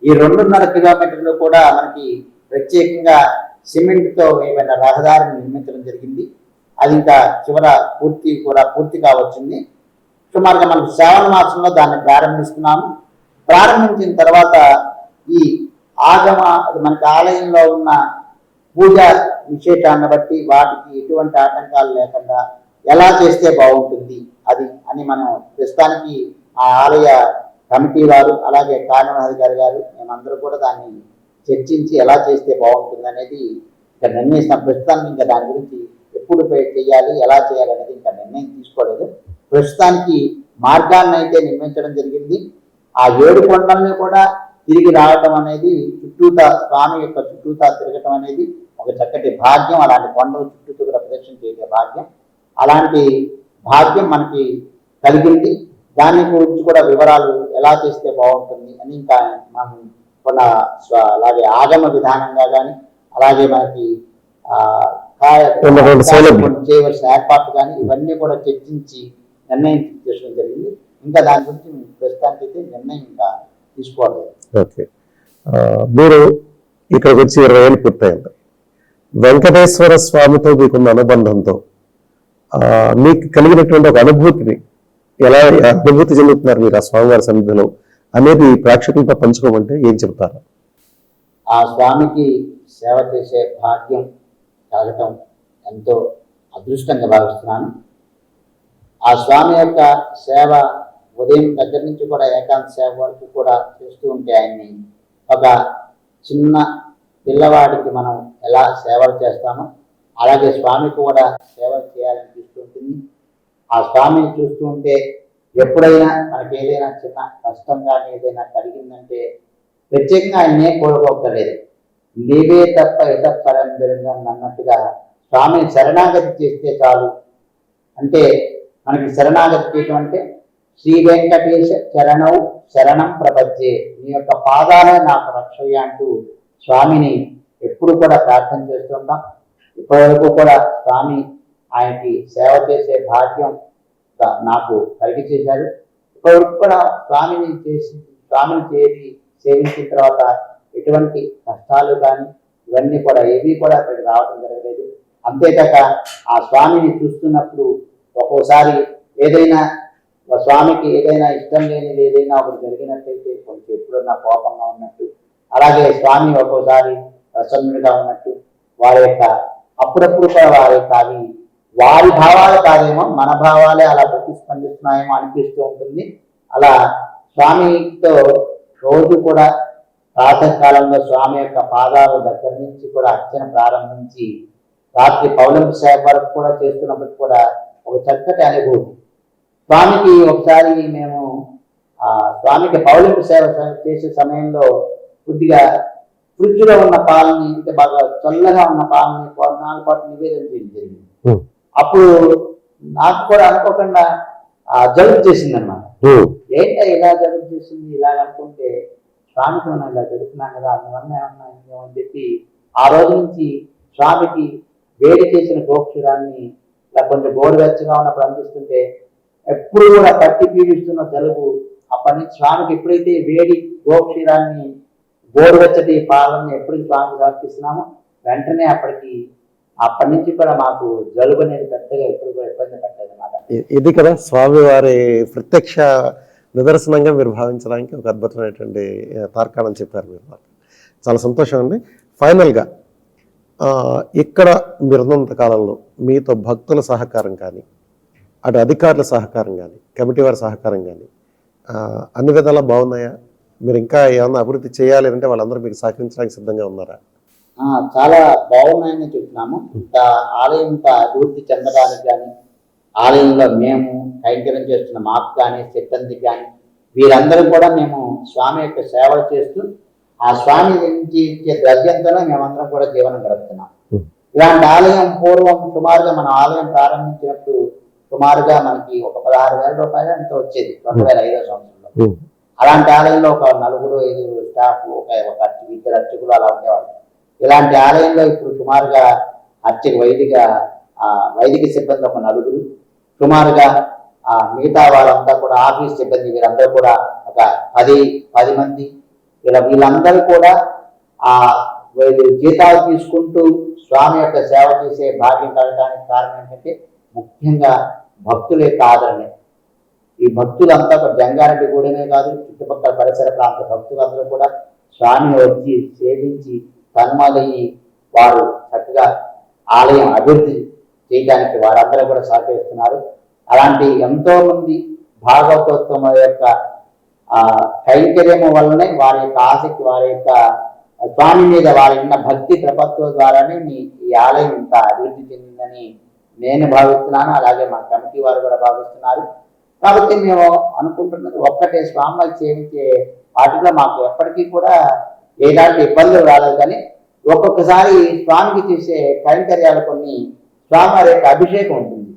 ఈ 2.5 కిలోమీటర్లు కూడా మనకి ప్రత్యేకంగా సిమెంట్తో వేయబడిన రహదారిని నిర్మించడం జరిగింది. అది ఇంకా పూర్తి కావచ్చింది. సుమారుగా మనకు శ్రావణ మాసంలో దాన్ని ప్రారంభిస్తున్నాము. ప్రారంభించిన తర్వాత ఈ ఆగమ మనకి ఆలయంలో ఉన్న పూజా విశేషాన్ని బట్టి వాటికి ఎటువంటి ఆటంకాలు లేకుండా ఎలా చేస్తే బాగుంటుంది అది అని మనం ప్రస్తుతానికి ఆ ఆలయ కమిటీ వారు అలాగే కార్యనిర్వహణాధికారి గారు మేమందరూ కూడా దాన్ని చర్చించి ఎలా చేస్తే బాగుంటుంది అనేది ఇంకా నిర్ణయిస్తాం. ప్రస్తుతానికి ఇంకా దాని గురించి ఎప్పుడు చేయాలి, ఎలా చేయాలి అనేది ఇంకా నిర్ణయం తీసుకోలేదు. ప్రస్తుతానికి మార్గాన్ని అయితే నిర్మించడం జరిగింది. ఆ 7 కొండల్ని కూడా తిరిగి రావటం అనేది స్వామి యొక్క చుట్టూతా తిరగటం అనేది ఒక చక్కటి భాగ్యం. అలాంటి కొండలు చుట్టూ కూడా ప్రదక్షిణ చేసే భాగ్యం, అలాంటి భాగ్యం మనకి కలిగింది. దాని గురించి కూడా వివరాలు ఎలా చేస్తే బాగుంటుంది అని ఇంకా మనం అలాగే ఆగమ విధానంగా కానీ అలాగే మనకి చేయవలసిన ఏర్పాట్లు కానీ ఇవన్నీ కూడా చర్చించి నిర్ణయం చేసుకోవడం జరిగింది. ఇంకా దాని గురించి ప్రస్తుతానికి అయితే నిర్ణయం ఇంకా తీసుకోవాలి. ఓకే, మీరు ఇక్కడికి వచ్చి 20 ఏళ్ళు పూర్తయింది. వెంకటేశ్వర స్వామితో మీకున్న అనుబంధంతో మీకు కలిగినటువంటి ఒక అనుభూతిని ఎలా అనుభూతి చెందుతున్నారు మీరు ఆ స్వామివారి సన్నిధిలో అనేది ప్రేక్షకులతో పంచుకోమంటే ఏం చెప్తారు? ఆ స్వామికి సేవ చేసే భాగ్యం కలగటం ఎంతో అదృష్టంగా భావిస్తున్నాను. ఆ స్వామి యొక్క సేవ ఉదయం దగ్గర నుంచి కూడా ఏకాంత సేవ వరకు కూడా చేస్తూ ఉంటే ఆయన్ని ఒక చిన్న పిల్లవాడికి మనం ఎలా సేవలు చేస్తామో అలాగే స్వామికి కూడా సేవలు చేయాలనిపిస్తూ ఉంటుంది. ఆ స్వామిని చూస్తూ ఉంటే ఎప్పుడైనా మనకి ఏదైనా చిన్న కష్టం కానీ ఏదైనా కలిగిందంటే ప్రత్యేకంగా ఆయన్నే కోరుకోగలేదు. నీవే తప్ప ఇతపరం బెరంగా అన్నట్టుగా స్వామిని శరణాగతి చేస్తే చాలు. అంటే మనకి శరణాగతి చేయటం అంటే శ్రీ వెంకటేశ చరణౌ శరణం ప్రపంచే, నీ యొక్క పాదాలే నాకు రక్షయ్య అంటూ స్వామిని ఎప్పుడు కూడా ప్రార్థన చేస్తుంటాం. ఇప్పటివరకు కూడా స్వామి ఆయనకి సేవ చేసే భాగ్యం నాకు కలిగి చేశారు. ఇప్పటివరకు కూడా స్వామిని చేసి సేవించిన తర్వాత ఎటువంటి కష్టాలు కానీ ఇవన్నీ కూడా ఏవి కూడా అక్కడికి రావడం జరగలేదు. అంతేకాక ఆ స్వామిని చూస్తున్నప్పుడు ఒక్కోసారి ఏదైనా స్వామికి ఏదైనా ఇష్టం లేనిది ఏదైనా ఒకటి జరిగినట్టయితే కొంచెం ఎప్పుడన్నా కోపంగా ఉన్నట్టు అలాగే స్వామి ఒక్కోసారి ప్రసన్నుడిగా ఉన్నట్టు వారి యొక్క అప్పుడప్పుడు కూడా వారి యొక్క అవి వారి భావాలు కాదేమో మన భావాలే అలా ప్రతిస్పందిస్తున్నాయేమో అనిపిస్తూ ఉంటుంది. అలా స్వామితో రోజు కూడా ప్రాతకాలంలో స్వామి యొక్క పాదాల దగ్గర నుంచి కూడా అర్చన ప్రారంభించి రాత్రి పౌర్ణమి సేవ వరకు కూడా చేస్తున్నప్పటికి కూడా ఒక చక్కటి అనుభూతి. స్వామికి ఒకసారి మేము స్వామికి పౌర్ణమి సేవ చేసే సమయంలో కొద్దిగా ఫ్రిడ్జ్లో ఉన్న పాలని అంటే బాగా చల్లగా ఉన్న పాలని 4 పాటు నివేదన చేయడం జరిగింది. అప్పుడు నాకు కూడా అనుకోకుండా జలుబు చేసింది అనమాట. ఏంటో ఇలా జలుబు చేసింది ఇలాగ అనుకుంటే స్వామికి మనం ఇలా జరుగుతున్నాం కదా అందువల్ల ఏమన్నా అని చెప్పి ఆ రోజు నుంచి స్వామికి వేడి చేసిన గోక్షీరాన్ని ఇలా కొంచెం గోరువెచ్చగా ఉన్నప్పుడు అనిపిస్తుంటే ఎప్పుడు కూడా పట్టి పీడిస్తున్న జలుబు అప్పటి నుంచి స్వామికి ఎప్పుడైతే వేడి గోక్షీరాన్ని గోరువెచ్చటి పాలన ఎప్పటికి స్వామికి సమర్పిస్తున్నామో వెంటనే అప్పటి నుంచి కూడా మాకు జలుబు అనేది పెద్దగా ఎప్పుడు కూడా ఇబ్బంది పట్టలేదు అన్నమాట. ఇది కదా స్వామి వారి ప్రత్యక్ష నిదర్శనంగా మీరు భావించడానికి ఒక అద్భుతమైనటువంటి తార్కాణం చెప్పారు మీరు. చాలా సంతోషం అండి. ఫైనల్గా ఇక్కడ మీరున్నంత కాలంలో మీతో భక్తుల సహకారం కానీ అటు అధికారుల సహకారం కానీ కమిటీ వారి సహకారం కానీ అన్ని విధాలా బాగున్నాయా? మీరు ఇంకా ఏమన్నా అభివృద్ధి చేయాలి అంటే వాళ్ళందరూ మీకు సహకరించడానికి సిద్ధంగా ఉన్నారా? చాలా బాగున్నాయని చెప్తున్నాము. ఇంత ఆలయం ఇంత అభివృద్ధి చెందడానికి కానీ ఆలయంలో మేము కైంకర్యం చేస్తున్న మాకు కానీ సిబ్బంది కానీ వీరందరూ కూడా మేము స్వామి యొక్క సేవలు చేస్తూ ఆ స్వామి నుంచి ఇచ్చే ద్రవ్యంతోనే మేమందరం కూడా జీవనం గడుపుతున్నాం. ఇలాంటి ఆలయం పూర్వం సుమారుగా మన ఆలయం ప్రారంభించినప్పుడు సుమారుగా మనకి ఒక 16,000 రూపాయలు ఎంతో వచ్చేది 2005వ సంవత్సరంలో. అలాంటి ఆలయంలో ఒక 4-5 స్టాఫ్ ఒక 2 అర్చకులు అలా ఉండేవాళ్ళు. ఇలాంటి ఆలయంలో ఇప్పుడు సుమారుగా వైదిక సిబ్బంది ఒక 4, సుమారుగా మిగతా వాళ్ళంతా కూడా ఆఫీస్ సిబ్బంది వీరందరూ కూడా ఒక 10 మంది. వీళ్ళందరూ కూడా జీతాలు తీసుకుంటూ స్వామి యొక్క సేవ చేసే భాగ్యం కలగడానికి కారణం ఏంటంటే ముఖ్యంగా భక్తుల యొక్క ఆదరణ. ఈ భక్తులంతా జంగారెడ్డి గూడనే కాదు చుట్టుపక్కల పరిసర ప్రాంత భక్తులందరూ కూడా స్వామిని వచ్చి సేవించి తన్మలయ్యి వారు చక్కగా ఆలయం అభివృద్ధి చేయడానికి వారందరూ కూడా సహకరిస్తున్నారు. అలాంటి ఎంతో మంది భాగవతోత్తమ యొక్క కైంకర్యము వల్లనే వారి యొక్క ఆసక్తి వారి యొక్క స్వామి మీద వారి ఉన్న భక్తి ప్రపత్తుల ద్వారానే ఈ ఆలయం ఇంత అభివృద్ధి చెందిందని నేను భావిస్తున్నాను. అలాగే మా కమిటీ వారు కూడా భావిస్తున్నారు. కాబట్టి మేము అనుకుంటున్నది ఒక్కటే, స్వామికి సేవించే వాటిలో మాకు ఎప్పటికీ కూడా ఎలాంటి ఇబ్బందులు రాలేదు. కానీ ఒక్కొక్కసారి స్వామికి చేసే కైంకర్యాలు కొన్ని స్వామివారి యొక్క అభిషేకం ఉంటుంది.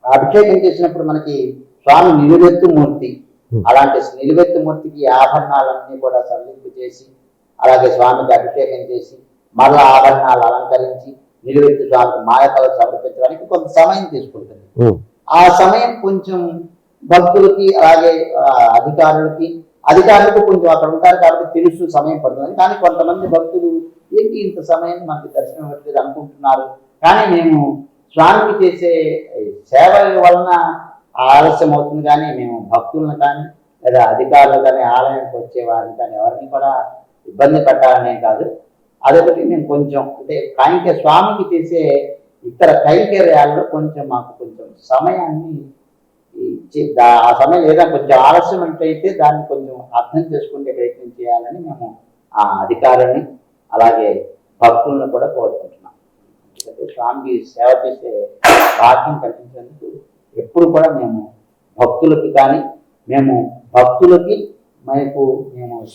ఆ అభిషేకం చేసినప్పుడు మనకి స్వామి నిలువెత్తు మూర్తి. అలాంటి నిలువెత్తు మూర్తికి ఆభరణాలన్నీ కూడా సల్లింపు చేసి అలాగే స్వామికి అభిషేకం చేసి మరలా ఆభరణాలు అలంకరించి నిలువెత్తు స్వామికి మాయకలు సమర్పించడానికి కొంత సమయం తీసుకుంటుంది. ఆ సమయం కొంచెం భక్తులకి అలాగే అధికారులకు కొంచెం అక్కడ ఉంటారు కాబట్టి తెలుసు సమయం పడుతుంది. కానీ కొంతమంది భక్తులు ఏంటి ఇంత సమయం మనకి దర్శనం ఇవ్వట్లేదు అనుకుంటున్నారు. కానీ మేము స్వామికి చేసే సేవ వలన ఆలస్యం అవుతుంది. కానీ మేము భక్తులను కానీ లేదా అధికారులు కానీ ఆలయానికి వచ్చే వారిని కానీ ఎవరిని కూడా ఇబ్బంది పెట్టాలనే కాదు. అదొకటి మేము కొంచెం అంటే స్వామికి చేసే ఇతర కైంకర్యాల్లో కొంచెం మాకు కొంచెం సమయాన్ని ఆ సమయం లేదా కొంచెం ఆలస్యం అయితే దాన్ని కొంచెం అర్థం చేసుకునే ప్రయత్నం చేయాలని మేము ఆ అధికారులని అలాగే భక్తులను కూడా కోరుకుంటున్నాం. ఎందుకంటే స్వామికి సేవ చేసే భాగ్యం కల్పించేందుకు ఎప్పుడు కూడా మేము భక్తులకి కానీ మేము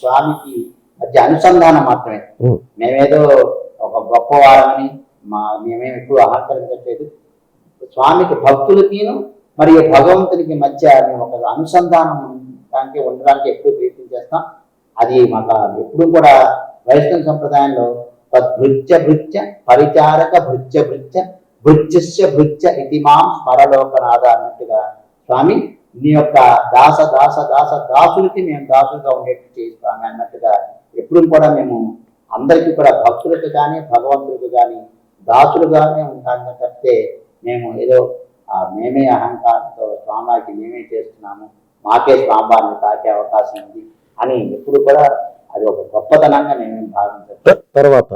స్వామికి మధ్య అనుసంధానం మాత్రమే. మేమేదో ఒక గొప్పవారమని మేమేమి ఎప్పుడు అహంకరించట్లేదు. స్వామికి భక్తులకిను మరియు భగవంతునికి మధ్య మేము ఒక అనుసంధానం ఉండడానికి ఎప్పుడు ప్రయత్నం చేస్తాం. అది మాకు ఎప్పుడు కూడా వైష్ణవ సంప్రదాయంలో భృత్య పరిచారక భృత్యస్య భృత్య ఇది మాం స్మరలోకనాథ అన్నట్టుగా స్వామి నీ యొక్క దాసులకి మేము దాసులుగా ఉండేట్టు చేస్తాము అన్నట్టుగా ఎప్పుడు కూడా మేము అందరికీ కూడా భక్తులకు కానీ భగవంతులకు కానీ దాసులుగానే ఉంటాము తప్పితే మేము ఏదో మేమే అహంకారంతో స్వామికి మేమే చేస్తున్నాము మాకే స్వామివారిని తాకే అవకాశం ఉంది అని ఎప్పుడు కూడా అది ఒక గొప్పతనంగా నేను భావించాను. తర్వాత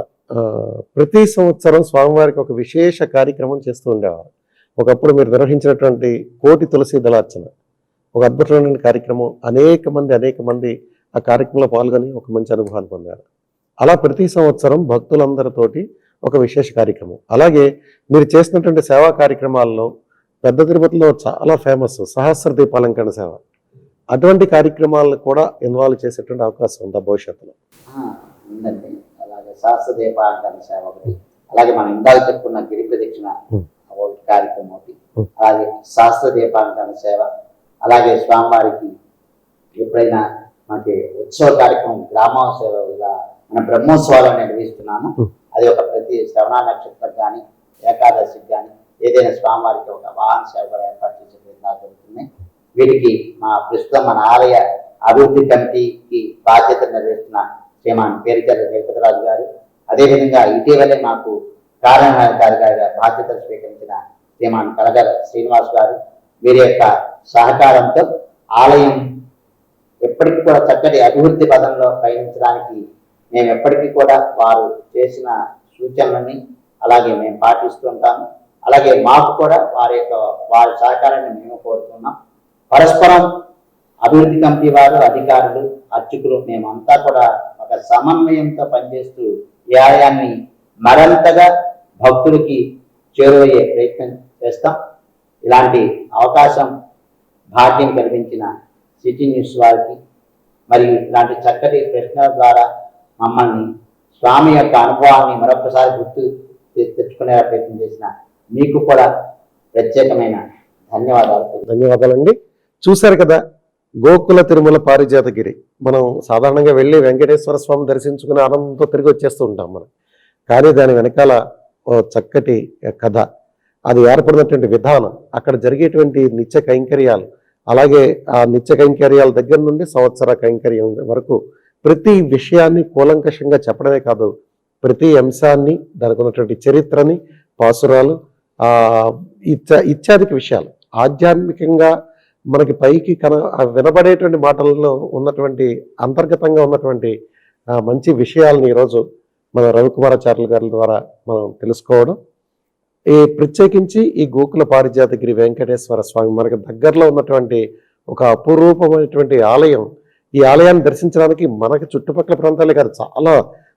ప్రతి సంవత్సరం స్వామివారికి ఒక విశేష కార్యక్రమం చేస్తూ ఉండేవారు. ఒకప్పుడు మీరు నిర్వహించినటువంటి కోటి తులసి దళార్చన ఒక అద్భుతమైన కార్యక్రమం. అనేక మంది ఆ కార్యక్రమంలో పాల్గొని ఒక మంచి అనుభవాన్ని పొందారు. అలా ప్రతి సంవత్సరం భక్తులందరితోటి ఒక విశేష కార్యక్రమం. అలాగే మీరు చేసినటువంటి సేవా కార్యక్రమాల్లో పెద్ద తిరుపతిలో చాలా ఫేమస్ సహస్ర దీపాలంకరణ సేవ. అటువంటి కార్యక్రమాలను కూడా ఇన్వాల్వ్ చేసేటువంటి అవకాశం ఉందా భవిష్యత్తులో? ఉందండి. అలాగే శాస్త్ర దీపాలంకరణ సేవ ఒకటి, అలాగే మనం ఇందాక చెప్పుకున్న గిరి ప్రదక్షిణ ఒకటి కార్యక్రమం ఒకటి, అలాగే శాస్త్ర దీపాలంకరణ సేవ, అలాగే స్వామివారికి ఎప్పుడైనా మనకి ఉత్సవ కార్యక్రమం గ్రామోత్సవ ఇలా మన బ్రహ్మోత్సవాలను నిర్వహిస్తున్నాము. అది ఒక ప్రతి శ్రవణ నక్షత్రం కానీ ఏకాదశికి కానీ ఏదైనా స్వామివారికి ఒక వాహన సేవ కూడా ఏర్పాటు చేసే ప్రయత్నాలు జరుగుతున్నాయి. వీరికి ప్రస్తుతం మన ఆలయ అభివృద్ధి కమిటీకి బాధ్యత నిర్వహిస్తున్న శ్రీమాన్ పేరిచర్ల జగపతిరాజు గారు, అదేవిధంగా ఇటీవలే మాకు కార్యనిర్వహణాధికారిగా బాధ్యతలు స్వీకరించిన శ్రీమాన్ కలగల శ్రీనివాస్ గారు, వీరి యొక్క సహకారంతో ఆలయం ఎప్పటికీ కూడా చక్కటి అభివృద్ధి పదంలో పయనించడానికి మేము ఎప్పటికీ కూడా వారు చేసిన సూచనలని అలాగే మేము పాటిస్తూ ఉంటాము. అలాగే మాకు కూడా వారి సహకారాన్ని మేము కోరుతున్నాం. పరస్పరం అభివృద్ధి కమిటీ వారు, అధికారులు, అర్చకులు మేమంతా కూడా ఒక సమన్వయంతో పనిచేస్తూ ఈ ఆలయాన్ని మరింతగా భక్తులకి చేరువయ్యే ప్రయత్నం చేస్తాం. ఇలాంటి అవకాశం భాగ్యం కల్పించిన సిటీ న్యూస్ వారికి మరియు ఇలాంటి చక్కటి ప్రశ్నల ద్వారా మమ్మల్ని స్వామి యొక్క అనుభవాన్ని మరొకసారి గుర్తు తెచ్చుకునే ప్రయత్నం చేసిన మీకు కూడా ప్రత్యేకమైన ధన్యవాదాలండి. చూశారు కదా గోకుల తిరుమల పారిజాతగిరి. మనం సాధారణంగా వెళ్ళి వెంకటేశ్వర స్వామి దర్శించుకునే ఆనందంతో తిరిగి వచ్చేస్తూ ఉంటాం మనం. కానీ దాని వెనకాల చక్కటి కథ, అది ఏర్పడినటువంటి విధానం, అక్కడ జరిగేటువంటి నిత్య కైంకర్యాలు, అలాగే ఆ నిత్య కైంకర్యాల దగ్గర నుండి సంవత్సర కైంకర్యం వరకు ప్రతి విషయాన్ని కూలంకషంగా చెప్పడమే కాదు, ప్రతి అంశాన్ని దానికి ఉన్నటువంటి చరిత్రని, పాసురాలు, ఇత్యాదికి విషయాలు ఆధ్యాత్మికంగా మనకి పైకి వినబడేటువంటి మాటల్లో ఉన్నటువంటి అంతర్గతంగా ఉన్నటువంటి మంచి విషయాలను ఈరోజు మన రవికుమారాచార్యుల గారి ద్వారా మనం తెలుసుకోవడం. ప్రత్యేకించి ఈ గోకుల పారిజాతగిరి వెంకటేశ్వర స్వామి మనకు దగ్గరలో ఉన్నటువంటి ఒక అపురూపమైనటువంటి ఆలయం. ఈ ఆలయాన్ని దర్శించడానికి మనకి చుట్టుపక్కల ప్రాంతాలే కాదు, చాలా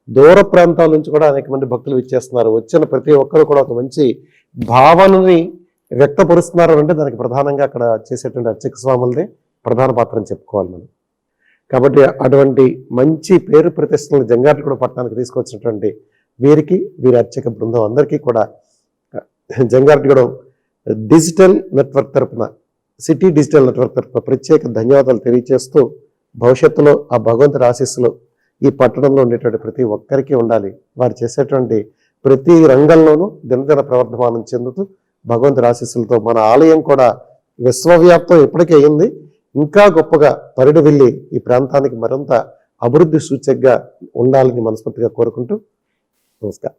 దూర ప్రాంతాల నుంచి కూడా అనేక మంది భక్తులు విచ్చేస్తున్నారు. వచ్చిన ప్రతి ఒక్కరు కూడా ఒక మంచి భావనని వ్యక్తపరుస్తున్నారు అంటే దానికి ప్రధానంగా అక్కడ చేసేటువంటి అర్చక స్వాములదే ప్రధాన పాత్ర అని చెప్పుకోవాలి మనం. కాబట్టి అటువంటి మంచి పేరు ప్రతిష్టలను జంగారెడ్డిగూడెం పట్టణానికి తీసుకొచ్చినటువంటి వీరికి, వీరి అర్చక బృందం అందరికీ కూడా జంగారెడ్డిగూడెం డిజిటల్ నెట్వర్క్ తరఫున, సిటీ డిజిటల్ నెట్వర్క్ తరఫున ప్రత్యేక ధన్యవాదాలు తెలియజేస్తూ, భవిష్యత్తులో ఆ భగవంతుడి ఆశీస్సులు ఈ పట్టణంలో ఉండేటువంటి ప్రతి ఒక్కరికి ఉండాలి. వారు చేసేటువంటి ప్రతి రంగంలోనూ దినదిన ప్రవర్ధమానం చెందుతూ భగవంతుడి ఆశీస్సులతో మన ఆలయం కూడా విశ్వవ్యాప్తం ఎప్పటికీ అయింది, ఇంకా గొప్పగా పరిడి వెళ్ళి ఈ ప్రాంతానికి మరింత అభివృద్ధి సూచకగా ఉండాలని మనస్ఫూర్తిగా కోరుకుంటూ నమస్కారం.